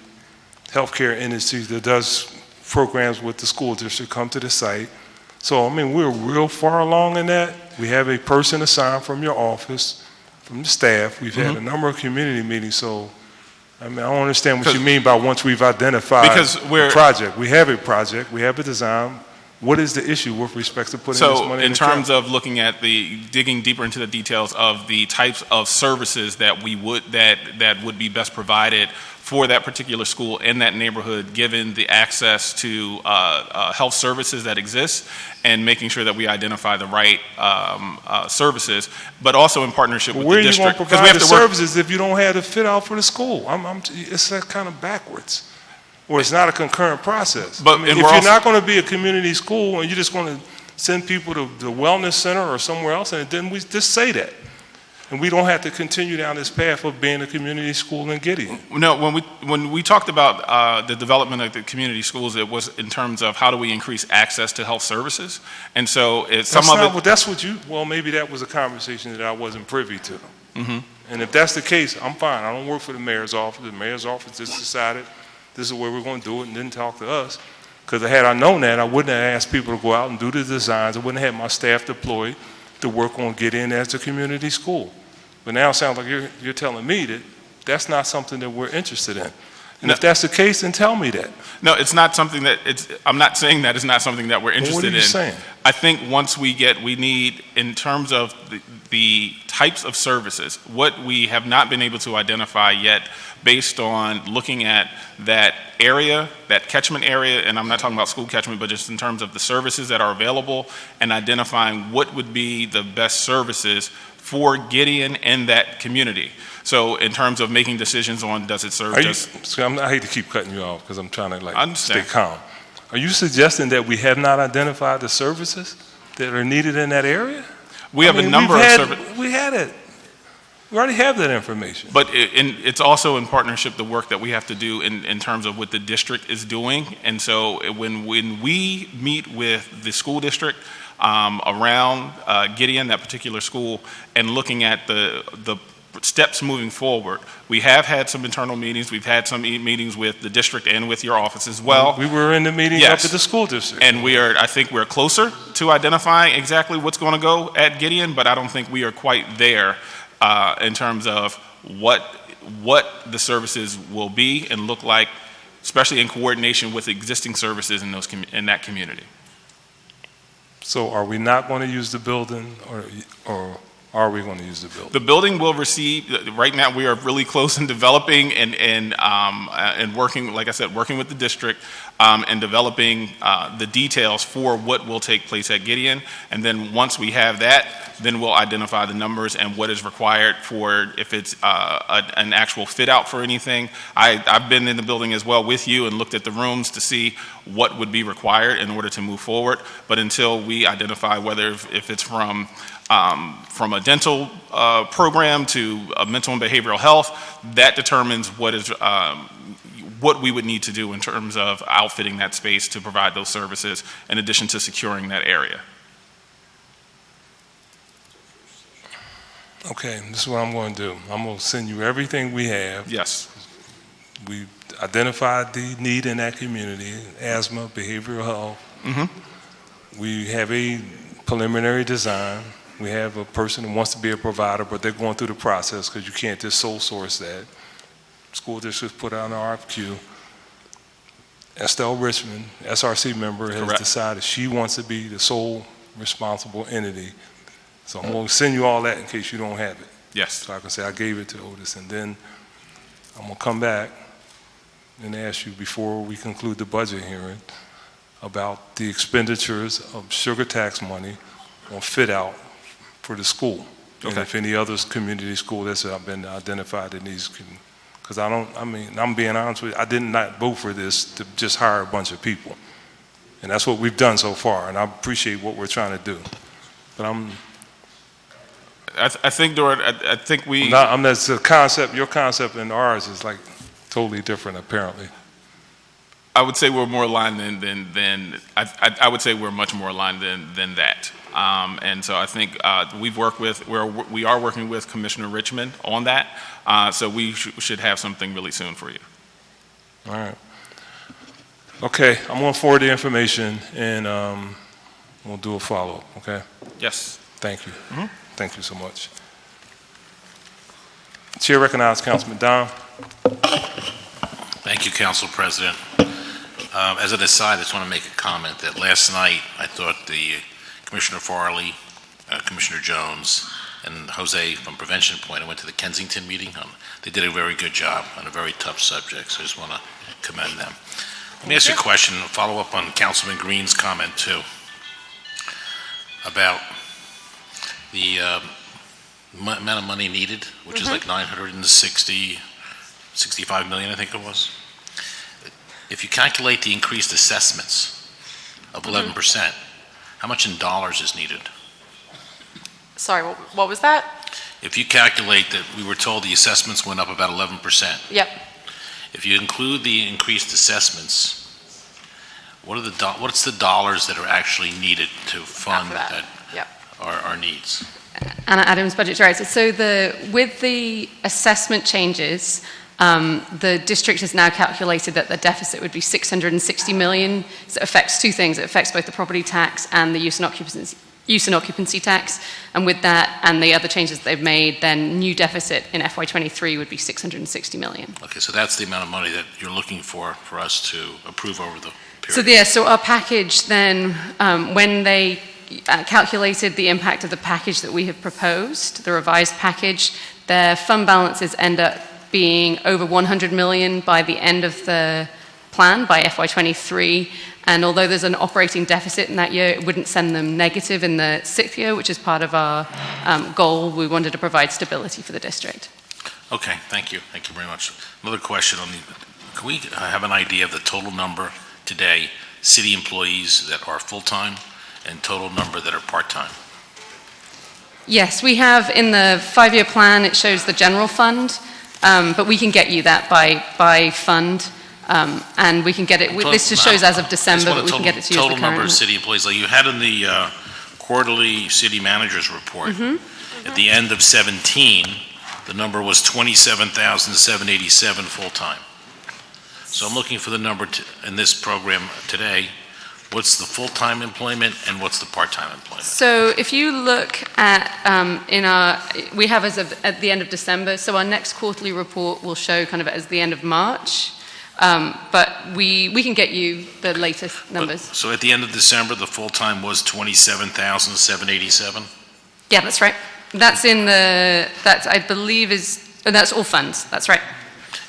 healthcare industry that does programs with the school district, come to the site. So, I mean, we're real far along in that. We have a person assigned from your office, from the staff. We've had a number of community meetings, so, I mean, I don't understand what you mean by once we've identified a project. We have a project, we have a design. What is the issue with respect to putting this money in the terms of looking at digging deeper into the details of the types of services that that would be best provided for that particular school in that neighborhood, given the access to health services that exist, and making sure that we identify the right services, but also in partnership with the district. Where are you going to provide the services if you don't have the fit out for the school? It's kind of backwards. Or it's not a concurrent process. But if you're not going to be a community school and you're just going to send people to the wellness center or somewhere else, and then we just say that. And we don't have to continue down this path of being a community school in Gideon. No, when we talked about the development of the community schools, it was in terms of how do we increase access to health services. And so maybe that was a conversation that I wasn't privy to. And if that's the case, I'm fine. I don't work for the mayor's office. The mayor's office just decided this is where we're going to do it and didn't talk to us. Because had I known that, I wouldn't have asked people to go out and do the designs. I wouldn't have had my staff deployed to work on Gideon as a community school. But now it sounds like you're telling me that that's not something that we're interested in. And if that's the case, then tell me that. No, it's not something that I'm not saying that it's not something that we're interested in. What are you saying? I think once we need, in terms of the types of services, what we have not been able to identify yet based on looking at that area, that catchment area, and I'm not talking about school catchment, but just in terms of the services that are available and identifying what would be the best services for Gideon and that community. So in terms of making decisions on does it serve I hate to keep cutting you off because I'm trying to stay calm. Are you suggesting that we have not identified the services that are needed in that area? We have a number of services. We had it. We already have that information. But it's also in partnership the work that we have to do in terms of what the district is doing. And so when we meet with the school district around Gideon, that particular school, and looking at the steps moving forward, we have had some internal meetings. We've had some meetings with the district and with your office as well. We were in the meeting up at the school district. And I think we're closer to identifying exactly what's going to go at Gideon, but I don't think we are quite there in terms of what the services will be and look like, especially in coordination with existing services in that community. So are we not going to use the building, or are we going to use the building? The building will receive, right now we are really close in developing and working, like I said, working with the district and developing the details for what will take place at Gideon. And then once we have that, then we'll identify the numbers and what is required for if it's an actual fit out for anything. I've been in the building as well with you and looked at the rooms to see what would be required in order to move forward. But until we identify whether if it's from a dental program to a mental and behavioral health, that determines what we would need to do in terms of outfitting that space to provide those services in addition to securing that area. Okay, this is what I'm going to do. I'm going to send you everything we have. Yes. We identified the need in that community, asthma, behavioral health. We have a preliminary design. We have a person who wants to be a provider, but they're going through the process because you can't just sole source that. School districts put out an RFQ. Estelle Richmond, SRC member, has decided she wants to be the sole responsible entity. So I'm going to send you all that in case you don't have it. Yes. So I can say I gave it to Otis, and then I'm going to come back and ask you before we conclude the budget hearing about the expenditures of sugar tax money on fit out for the school. And if any other community school that's been identified that needs Because I'm being honest with you, I did not vote for this to just hire a bunch of people. And that's what we've done so far, and I appreciate what we're trying to do. But I think we. That's the concept, your concept and ours is like totally different, apparently. I would say we're more aligned than I would say we're much more aligned than that. And so I think we are working with Commissioner Richmond on that. So we should have something really soon for you. All right. Okay, I'm going to forward the information and we'll do a follow-up, okay? Yes. Thank you. Thank you so much. Chair recognizes Councilman Don. Thank you, Council President. As an aside, I just want to make a comment that last night I thought the Commissioner Farley, Commissioner Jones, and Jose from Prevention Point, I went to the Kensington meeting. They did a very good job on a very tough subject, so I just want to commend them. Let me ask you a question, follow up on Councilman Green's comment too, about the amount of money needed, which is like 65 million, I think it was. If you calculate the increased assessments of 11%, how much in dollars is needed? Sorry, what was that? If you calculate that we were told the assessments went up about 11%. Yep. If you include the increased assessments, what's the dollars that are actually needed to fund that Yep. our needs? Anna Adams, Budget Director. So with the assessment changes, the district has now calculated that the deficit would be 660 million. So it affects two things. It affects both the property tax and the use and occupancy tax. And with that and the other changes that they've made, then new deficit in FY23 would be 660 million. Okay, so that's the amount of money that you're looking for us to approve over the period. So our package then, when they calculated the impact of the package that we have proposed, the revised package, their fund balances end up being over 100 million by the end of the plan, by FY23. And although there's an operating deficit in that year, it wouldn't send them negative in the sixth year, which is part of our goal. We wanted to provide stability for the district. Okay, thank you. Thank you very much. Another question can we have an idea of the total number today, city employees that are full-time and total number that are part-time? Yes, we have in the 5-year plan, it shows the general fund, but we can get you that by fund. And we can get it, this just shows as of December, but we can get it to you as the total number current. of city employees, like you had in the quarterly city manager's report, at the end of 17, the number was 27,787 full-time. So I'm looking for the number in this program today. What's the full-time employment and what's the part-time employment? So if you look at, we have as of at the end of December, so our next quarterly report will show kind of as the end of March. But we can get you the latest numbers. So at the end of December, the full-time was 27,787? Yeah, that's right. That's I believe that's all funds, that's right.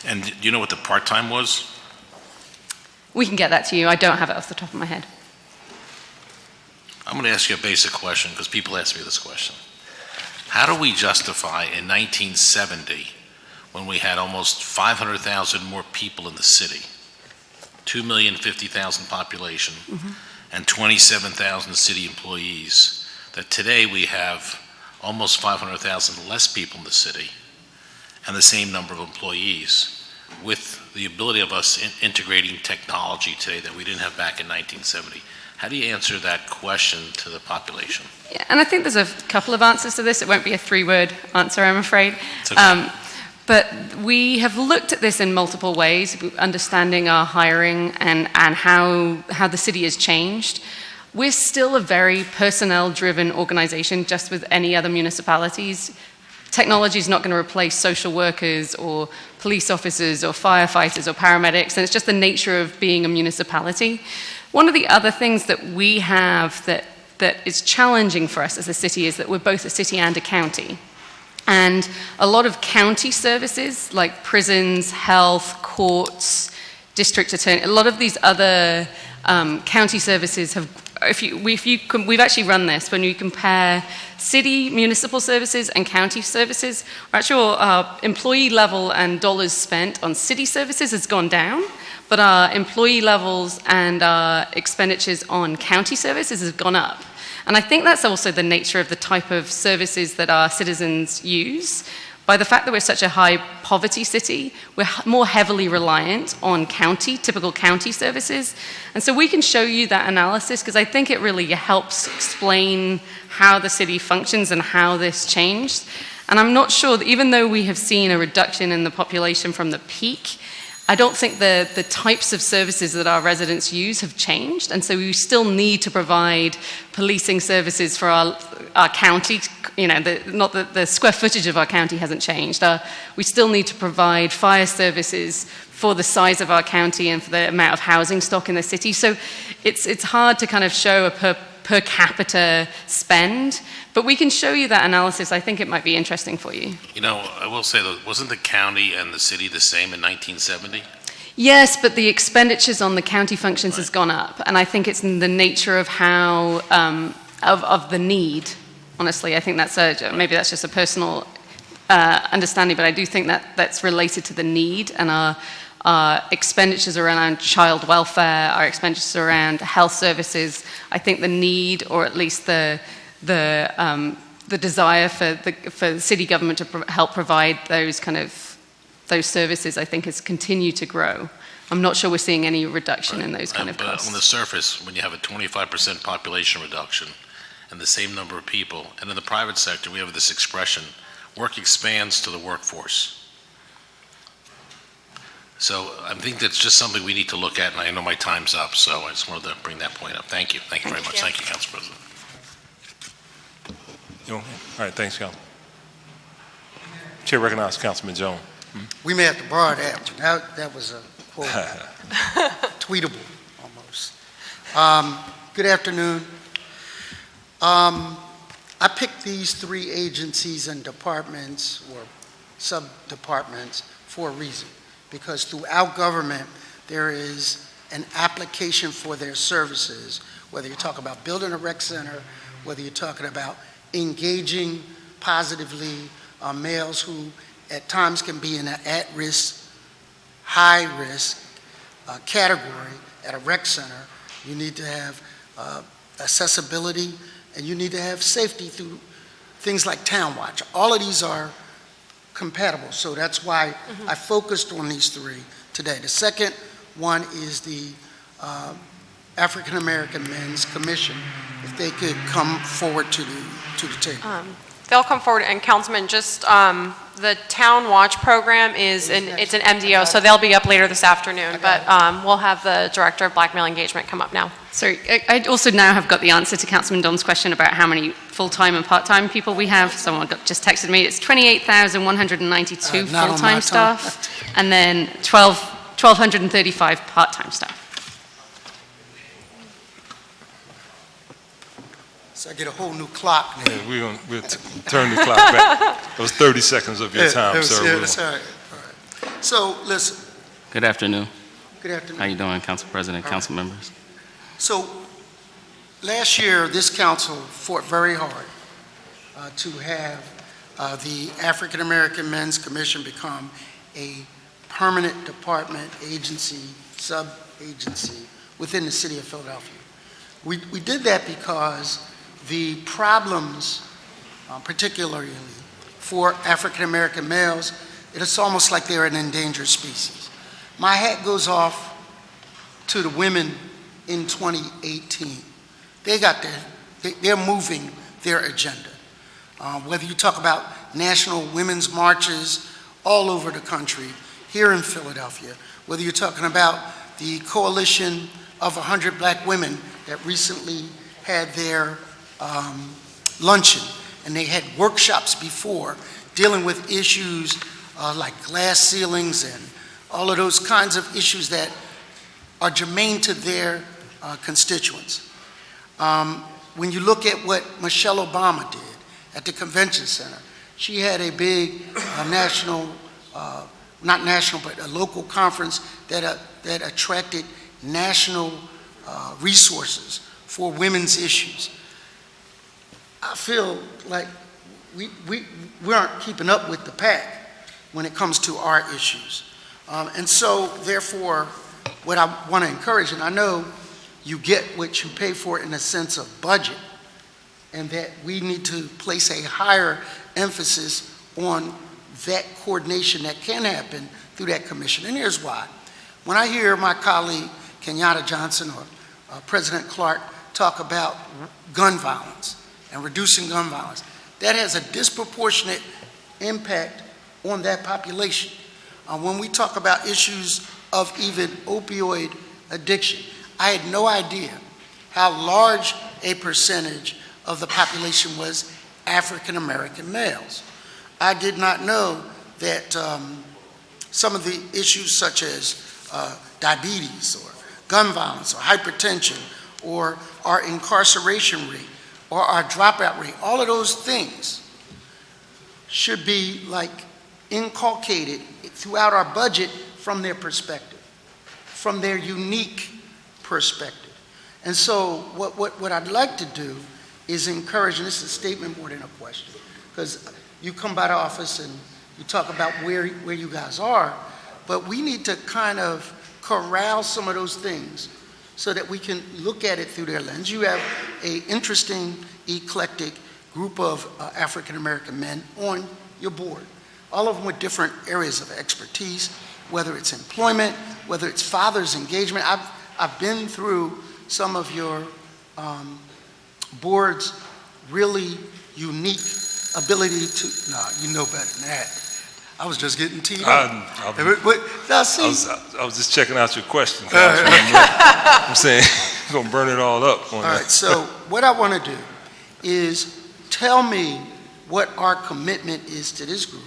And do you know what the part-time was? We can get that to you. I don't have it off the top of my head. I'm going to ask you a basic question because people ask me this question. How do we justify in 1970 when we had almost 500,000 more people in the city, 2,050,000 population, and 27,000 city employees, that today we have almost 500,000 less people in the city and the same number of employees, with the ability of us integrating technology today that we didn't have back in 1970? How do you answer that question to the population? Yeah, and I think there's a couple of answers to this. It won't be a 3-word answer, I'm afraid. It's okay. But we have looked at this in multiple ways, understanding our hiring and how the city has changed. We're still a very personnel-driven organization, just with any other municipalities. Technology is not going to replace social workers or police officers or firefighters or paramedics, and it's just the nature of being a municipality. One of the other things that we have that is challenging for us as a city is that we're both a city and a county. And a lot of county services like prisons, health, courts, district attorney, a lot of these other county services we've actually run this when you compare city municipal services and county services. Our actual employee level and dollars spent on city services has gone down, but our employee levels and expenditures on county services has gone up. And I think that's also the nature of the type of services that our citizens use. By the fact that we're such a high poverty city, we're more heavily reliant on typical county services. And so we can show you that analysis because I think it really helps explain how the city functions and how this changed. And I'm not sure that even though we have seen a reduction in the population from the peak, I don't think the types of services that our residents use have changed, and so we still need to provide policing services for our county. Not that the square footage of our county hasn't changed. We still need to provide fire services for the size of our county and for the amount of housing stock in the city. So it's hard to kind of show a per capita spend, but we can show you that analysis. I think it might be interesting for you. I will say, though, wasn't the county and the city the same in 1970? Yes, but the expenditures on the county functions has gone up, and I think it's in the nature of how, of the need, honestly. I think maybe that's just a personal understanding, but I do think that's related to the need, and our expenditures around child welfare, our expenditures around health services. I think the need, or at least the desire for the city government to help provide those services, I think, has continued to grow. I'm not sure we're seeing any reduction in those kind of costs. But on the surface, when you have a 25% population reduction and the same number of people, and in the private sector, we have this expression, work expands to the workforce. So I think that's just something we need to look at, and I know my time's up, so I just wanted to bring that point up. Thank you. Thank you very much. Thank you, Council President. All right, thanks, Council. Chair recognizes Councilman Jones. We may have to borrow that one. That was a quote, tweetable almost. Good afternoon. I picked these three agencies and departments or sub-departments for a reason, because throughout government there is an application for their services, whether you're talking about building a rec center, whether you're talking about engaging positively males who at times can be in an at-risk, high-risk category at a rec center. You need to have accessibility, and you need to have safety through things like Town Watch. All of these are compatible, so that's why I focused on these three today. The second one is the African American Men's Commission, if they could come forward to the table. They'll come forward, and Councilman, just the Town Watch program it's an MDO, so they'll be up later this afternoon, but we'll have the Director of Black Male Engagement come up now. So I also now have got the answer to Councilman Don's question about how many full-time and part-time people we have. Someone just texted me. It's 28,192 full-time staff, and then 1,235 part-time staff. So I get a whole new clock now. Yeah, we'll turn the clock back. That was 30 seconds of your time, sir. Yeah, that's all right. All right. So, listen. Good afternoon. Good afternoon. How you doing, Council President, council members? So, last year, this council fought very hard to have the African American Men's Commission become a permanent department, agency, sub-agency within the city of Philadelphia. We did that because the problems, particularly for African American males, it's almost like they're an endangered species. My hat goes off to the women in 2018. They're moving their agenda. Whether you talk about national women's marches all over the country, here in Philadelphia, whether you're talking about the coalition of 100 black women that recently had their luncheon, and they had workshops before dealing with issues like glass ceilings and all of those kinds of issues that are germane to their constituents. When you look at what Michelle Obama did at the convention center, she had a big national, not national, but a local conference that attracted national resources for women's issues. I feel like we aren't keeping up with the pack when it comes to our issues. And so, therefore, what I want to encourage, and I know you get what you pay for in a sense of budget, and that we need to place a higher emphasis on that coordination that can happen through that commission. And here's why. When I hear my colleague Kenyatta Johnson or President Clark talk about gun violence and reducing gun violence, that has a disproportionate impact on that population. When we talk about issues of even opioid addiction, I had no idea how large a percentage of the population was African American males. I did not know that some of the issues such as diabetes or gun violence or hypertension or our incarceration rate or our dropout rate, all of those things should be like inculcated throughout our budget from their perspective, from their unique perspective. And so what I'd like to do is encourage, and this is a statement more than a question, because you come by the office and you talk about where you guys are, but we need to kind of corral some of those things so that we can look at it through their lens. You have an interesting, eclectic group of African American men on your board, all of them with different areas of expertise, whether it's employment, whether it's father's engagement. I've been through some of your board's really unique ability to, no, you know better than that. I was just getting teed up. I was just checking out your question. I'm saying you're gonna burn it all up. All right, so what I want to do is tell me what our commitment is to this group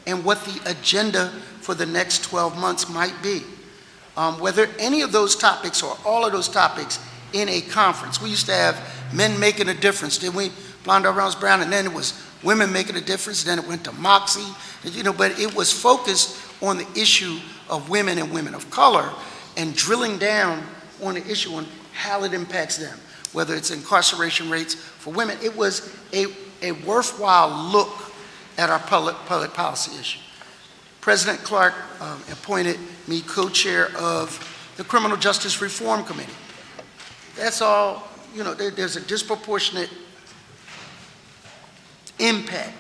and what the agenda for the next 12 months might be. Whether any of those topics or all of those topics in a conference. We used to have men making a difference, didn't we? Blondo Rounds Brown, and then it was women making a difference, then it went to Moxie, but it was focused on the issue of women and women of color and drilling down on the issue on how it impacts them, whether it's incarceration rates for women. It was a worthwhile look at our public policy issue. President Clark appointed me co-chair of the Criminal Justice Reform Committee. That's all, there's a disproportionate impact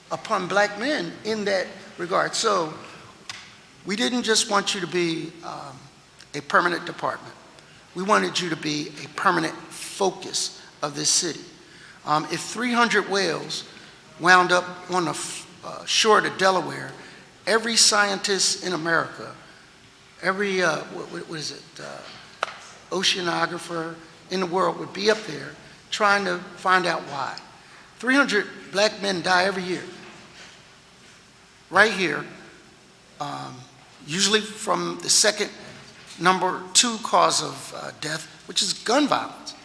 upon black men in that regard. So we didn't just want you to be a permanent department. We wanted you to be a permanent focus of this city. If 300 whales wound up on the shore of Delaware, every scientist in America, every, oceanographer in the world would be up there trying to find out why. 300 black men die every year, right here, usually from the second number 2 cause of death, which is gun violence.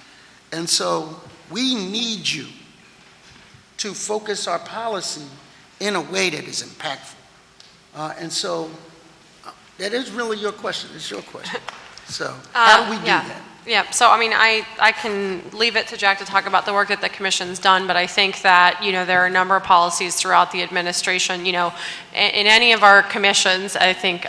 And so we need you to focus our policy in a way that is impactful. And so that is really your question. It's your question. So how do we do that? Yeah, so I mean, I can leave it to Jack to talk about the work that the commission's done, but I think that, there are a number of policies throughout the administration, in any of our commissions, I think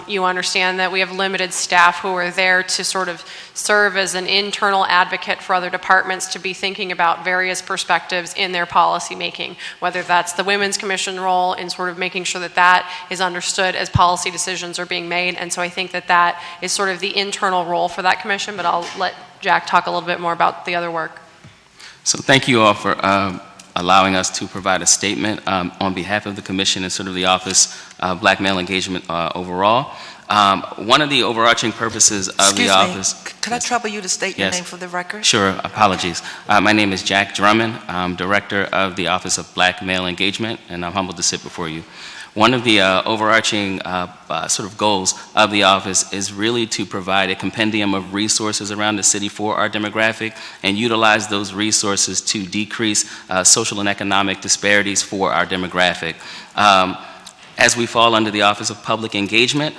you understand that we have limited staff who are there to sort of serve as an internal advocate for other departments to be thinking about various perspectives in their policy making, whether that's the Women's Commission role in sort of making sure that that is understood as policy decisions are being made. And so I think that that is sort of the internal role for that commission, but I'll let Jack talk a little bit more about the other work. So thank you all for allowing us to provide a statement on behalf of the Commission and sort of the Office of Black Male Engagement overall. One of the overarching purposes of the office... Could I trouble you to state your name for the record? Sure, apologies. My name is Jack Drummond. I'm Director of the Office of Black Male Engagement, and I'm humbled to sit before you. One of the overarching sort of goals of the office is really to provide a compendium of resources around the city for our demographic and utilize those resources to decrease social and economic disparities for our demographic. As we fall under the Office of Public Engagement,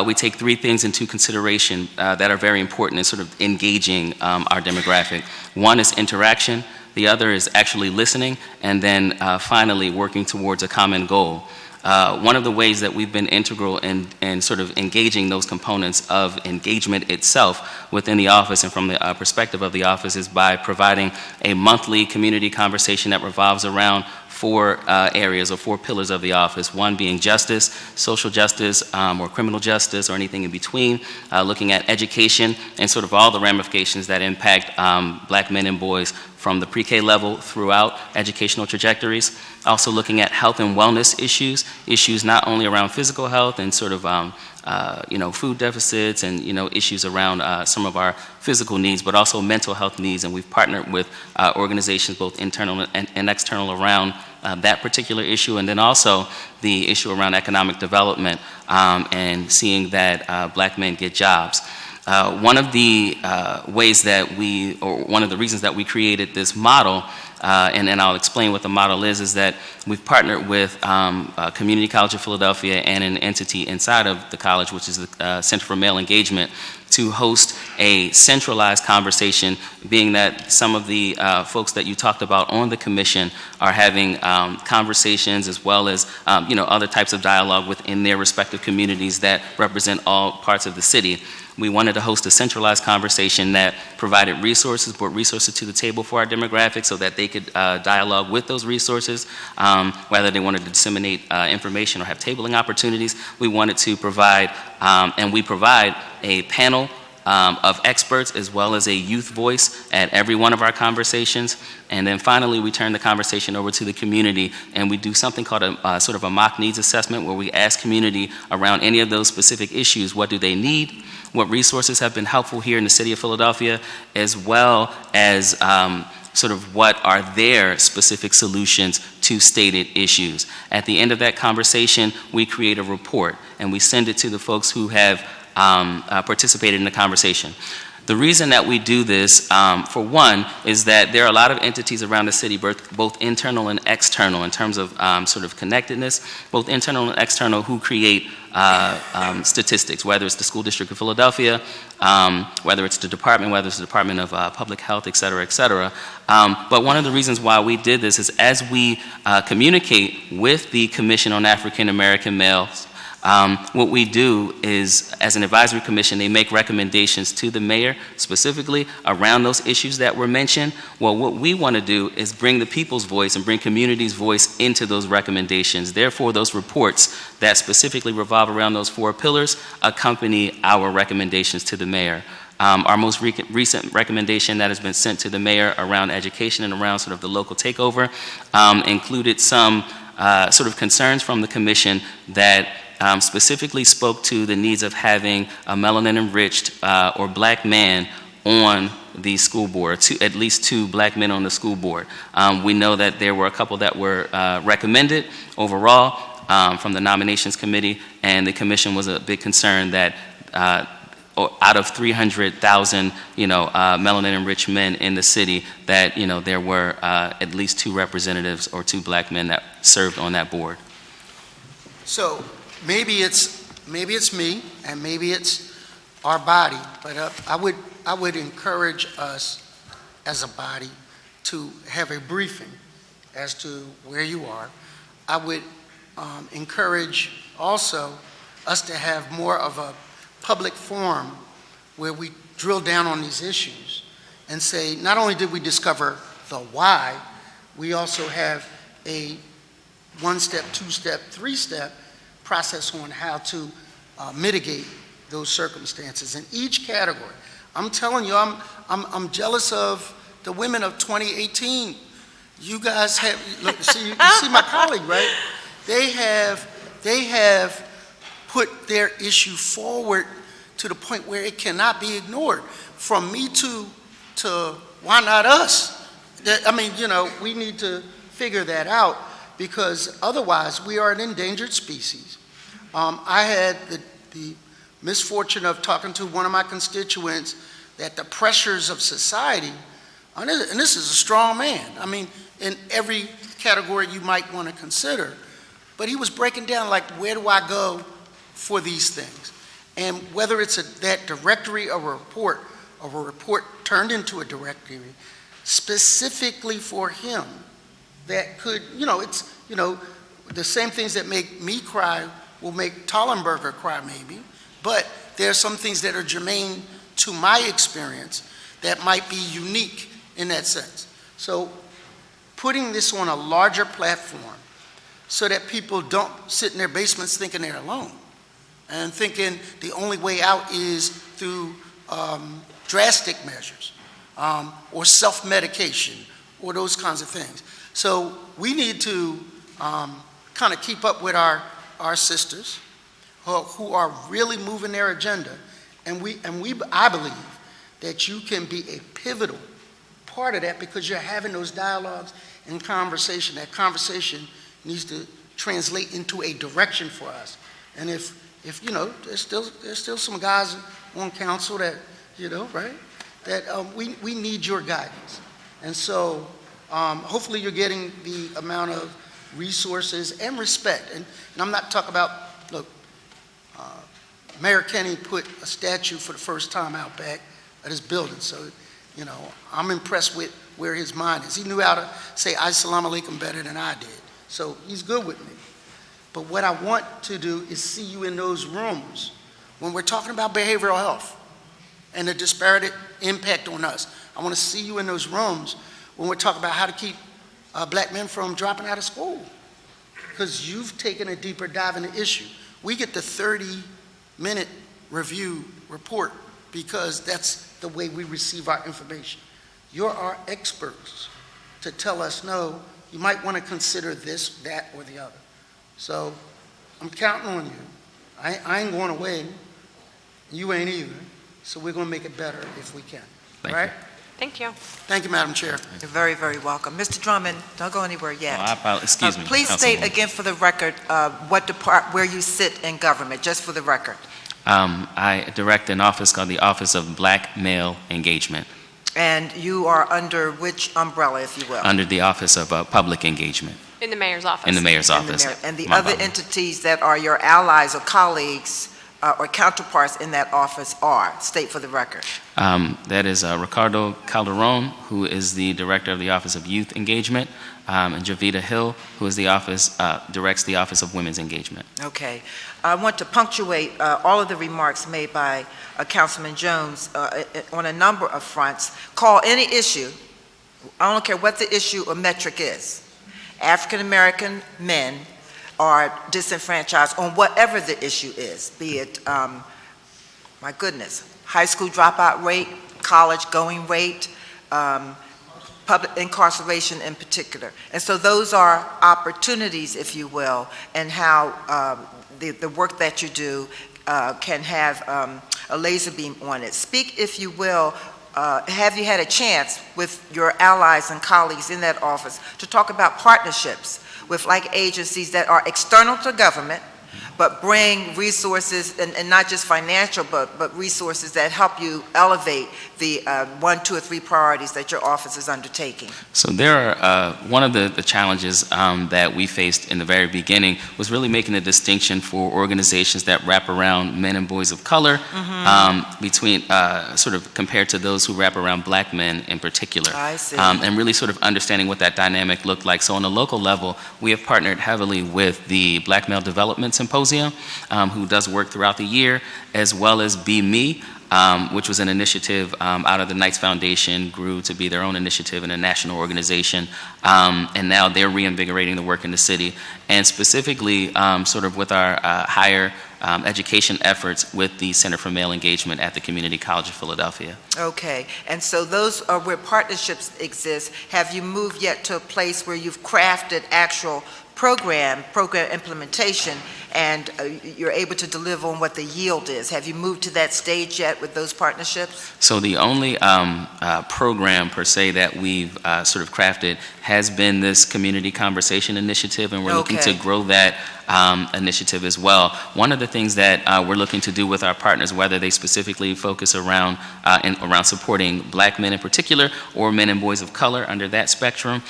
we take three things into consideration that are very important in sort of engaging our demographic. One is interaction, the other is actually listening, and then finally working towards a common goal. One of the ways that we've been integral in sort of engaging those components of engagement itself within the office and from the perspective of the office is by providing a monthly community conversation that revolves around four areas or four pillars of the office, one being justice, social justice, or criminal justice, or anything in between, looking at education and sort of all the ramifications that impact black men and boys from the pre-K level throughout educational trajectories. Also looking at health and wellness issues not only around physical health and sort of food deficits and issues around some of our physical needs, but also mental health needs. And we've partnered with organizations both internal and external around that particular issue, and then also the issue around economic development and seeing that black men get jobs. One of the ways that one of the reasons that we created this model, and I'll explain what the model is that we've partnered with Community College of Philadelphia and an entity inside of the college, which is the Center for Male Engagement, to host a centralized conversation, being that some of the folks that you talked about on the commission are having conversations as well as other types of dialogue within their respective communities that represent all parts of the city. We wanted to host a centralized conversation that provided resources, brought resources to the table for our demographic so that they could dialogue with those resources, whether they wanted to disseminate information or have tabling opportunities. We wanted to provide, and we provide, a panel of experts as well as a youth voice at every one of our conversations. And then finally, we turn the conversation over to the community, and we do something called a sort of a mock needs assessment, where we ask community around any of those specific issues, what do they need, what resources have been helpful here in the city of Philadelphia, as well as sort of what are their specific solutions to stated issues. At the end of that conversation, we create a report, and we send it to the folks who have participated in the conversation. The reason that we do this, for one, is that there are a lot of entities around the city, both internal and external, in terms of sort of connectedness, both internal and external, who create statistics, whether it's the School District of Philadelphia, whether it's the department, whether it's the Department of Public Health, et cetera, et cetera. But one of the reasons why we did this is as we communicate with the Commission on African American Males, what we do is, as an advisory commission, they make recommendations to the mayor specifically around those issues that were mentioned. Well, what we want to do is bring the people's voice and bring community's voice into those recommendations. Therefore, those reports that specifically revolve around those four pillars accompany our recommendations to the mayor. Our most recent recommendation that has been sent to the mayor around education and around sort of the local takeover included some sort of concerns from the commission that specifically spoke to the needs of having a melanin-enriched or black man on the school board, at least two black men on the school board. We know that there were a couple that were recommended overall from the nominations committee, and the commission was a big concern that out of 300,000, melanin-enriched men in the city, that, there were at least two representatives or two black men that served on that board. So maybe it's me and maybe it's our body, but I would encourage us as a body to have a briefing as to where you are. I would encourage also us to have more of a public forum where we drill down on these issues and say, not only did we discover the why, we also have a one-step, two-step, three-step process on how to mitigate those circumstances in each category. I'm telling you, I'm jealous of the women of 2018. You guys have, look, you see my colleague, right? They have put their issue forward to the point where it cannot be ignored. From Me Too to why not us? We need to figure that out, because otherwise we are an endangered species. I had the misfortune of talking to one of my constituents that the pressures of society, and this is a strong man, in every category you might want to consider, but he was breaking down, like, where do I go for these things? And whether it's that directory or a report turned into a directory specifically for him that could, it's, the same things that make me cry will make Tollenberger cry maybe, but there are some things that are germane to my experience that might be unique in that sense. So putting this on a larger platform so that people don't sit in their basements thinking they're alone and thinking the only way out is through drastic measures or self-medication or those kinds of things. So we need to kind of keep up with our sisters who are really moving their agenda. I believe that you can be a pivotal part of that because you're having those dialogues and conversation. That conversation needs to translate into a direction for us. And if there's still some guys on council that, right, that we need your guidance. And so hopefully you're getting the amount of resources and respect. And I'm not talking about, look, Mayor Kenny put a statue for the first time out back at his building. So, I'm impressed with where his mind is. He knew how to say Assalamu alaikum better than I did. So he's good with me. But what I want to do is see you in those rooms when we're talking about behavioral health and the disparate impact on us. I want to see you in those rooms when we're talking about how to keep black men from dropping out of school. Because you've taken a deeper dive in the issue. We get the 30-minute review report because that's the way we receive our information. You're our experts to tell us, no, you might want to consider this, that, or the other. So I'm counting on you. I ain't going away. You ain't either. So we're going to make it better if we can. Thank right? you. Thank you. Thank you, Madam Chair. You're very, very welcome. Mr. Drummond, don't go anywhere yet. Excuse me. Please state Councilwoman. again for the record where you sit in government, just for the record. I direct an office called the Office of Black Male Engagement. And you are under which umbrella, if you will? Under the Office of Public Engagement. In the mayor's office. In the mayor's And the office. mayor. And the My other bad. entities that are your allies or colleagues or counterparts in that office are, state for the record. That is Ricardo Calderon, who is the director of the Office of Youth Engagement, and Javita Hill, who is directs the Office of Women's Engagement. Okay. I want to punctuate all of the remarks made by Councilman Jones on a number of fronts. Call any issue, I don't care what the issue or metric is. African American men are disenfranchised on whatever the issue is, be it, my goodness, high school dropout rate, college going rate, public incarceration in particular. And so those are opportunities, if you will, and how the work that you do can have a laser beam on it. Speak, if you will, have you had a chance with your allies and colleagues in that office to talk about partnerships with like agencies that are external to government, but bring resources, and not just financial, but resources that help you elevate the 1, 2, or 3 priorities that your office is undertaking? So there are, one of the challenges that we faced in the very beginning was really making a distinction for organizations that wrap around men and boys of color between, sort of compared to those who wrap around black men in particular. I see. And really sort of understanding what that dynamic looked like. So on a local level, we have partnered heavily with the Black Male Development Symposium, who does work throughout the year, as well as Be Me, which was an initiative out of the Knights Foundation, grew to be their own initiative and a national organization, and now they're reinvigorating the work in the city, and specifically sort of with our higher education efforts with the Center for Male Engagement at the Community College of Philadelphia. Okay, and so those are where partnerships exist. Have you moved yet to a place where you've crafted actual program implementation, and you're able to deliver on what the yield is? Have you moved to that stage yet with those partnerships? So the only program per se that we've sort of crafted has been this community conversation initiative, and we're looking to grow that initiative as well. One of the things that we're looking to do with our partners, whether they specifically focus around supporting black men in particular or men and boys of color under that spectrum,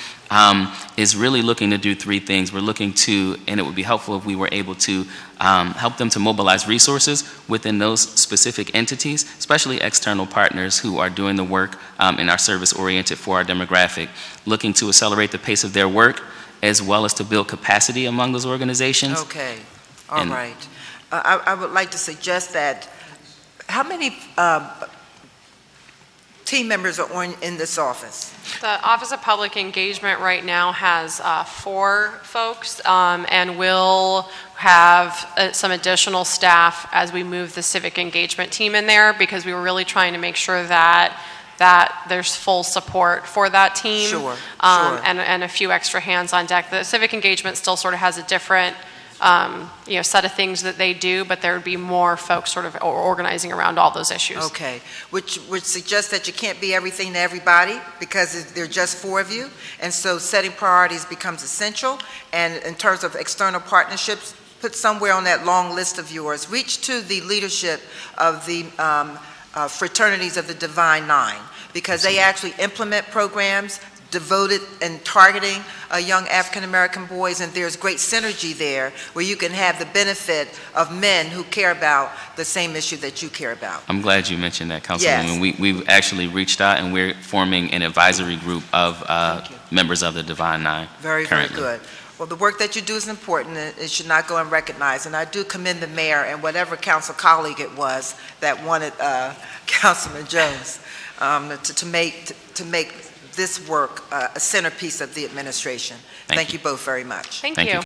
is really looking to do 3 things. We're looking to, and it would be helpful if we were able to to help them to mobilize resources within those specific entities, especially external partners who are doing the work and are service-oriented for our demographic, looking to accelerate the pace of their work as well as to build capacity among those organizations. Okay, all right. I would like to suggest that, how many team members are in this office? The Office of Public Engagement right now has 4 folks, and will have some additional staff as we move the civic engagement team in there, because we were really trying to make sure that there's full support for that team. Sure. And a few extra hands on deck. The civic engagement still sort of has a different set of things that they do, but there would be more folks sort of organizing around all those issues. Okay, which suggests that you can't be everything to everybody, because there are just 4 of you, and so setting priorities becomes essential. And in terms of external partnerships, put somewhere on that long list of yours, reach to the leadership of the fraternities of the Divine Nine, because they actually implement programs devoted and targeting young African American boys, and there's great synergy there where you can have the benefit of men who care about the same issue that you care about. I'm glad you mentioned that, Councilwoman. Yes. We've actually reached out, and we're forming an advisory group of members of the Divine Nine. Very currently. good. Well, the work that you do is important, and it should not go unrecognized. And I do commend the mayor and whatever council colleague it was that wanted Councilman Jones to make this work a centerpiece of the administration. Thank you both very much. Thank you.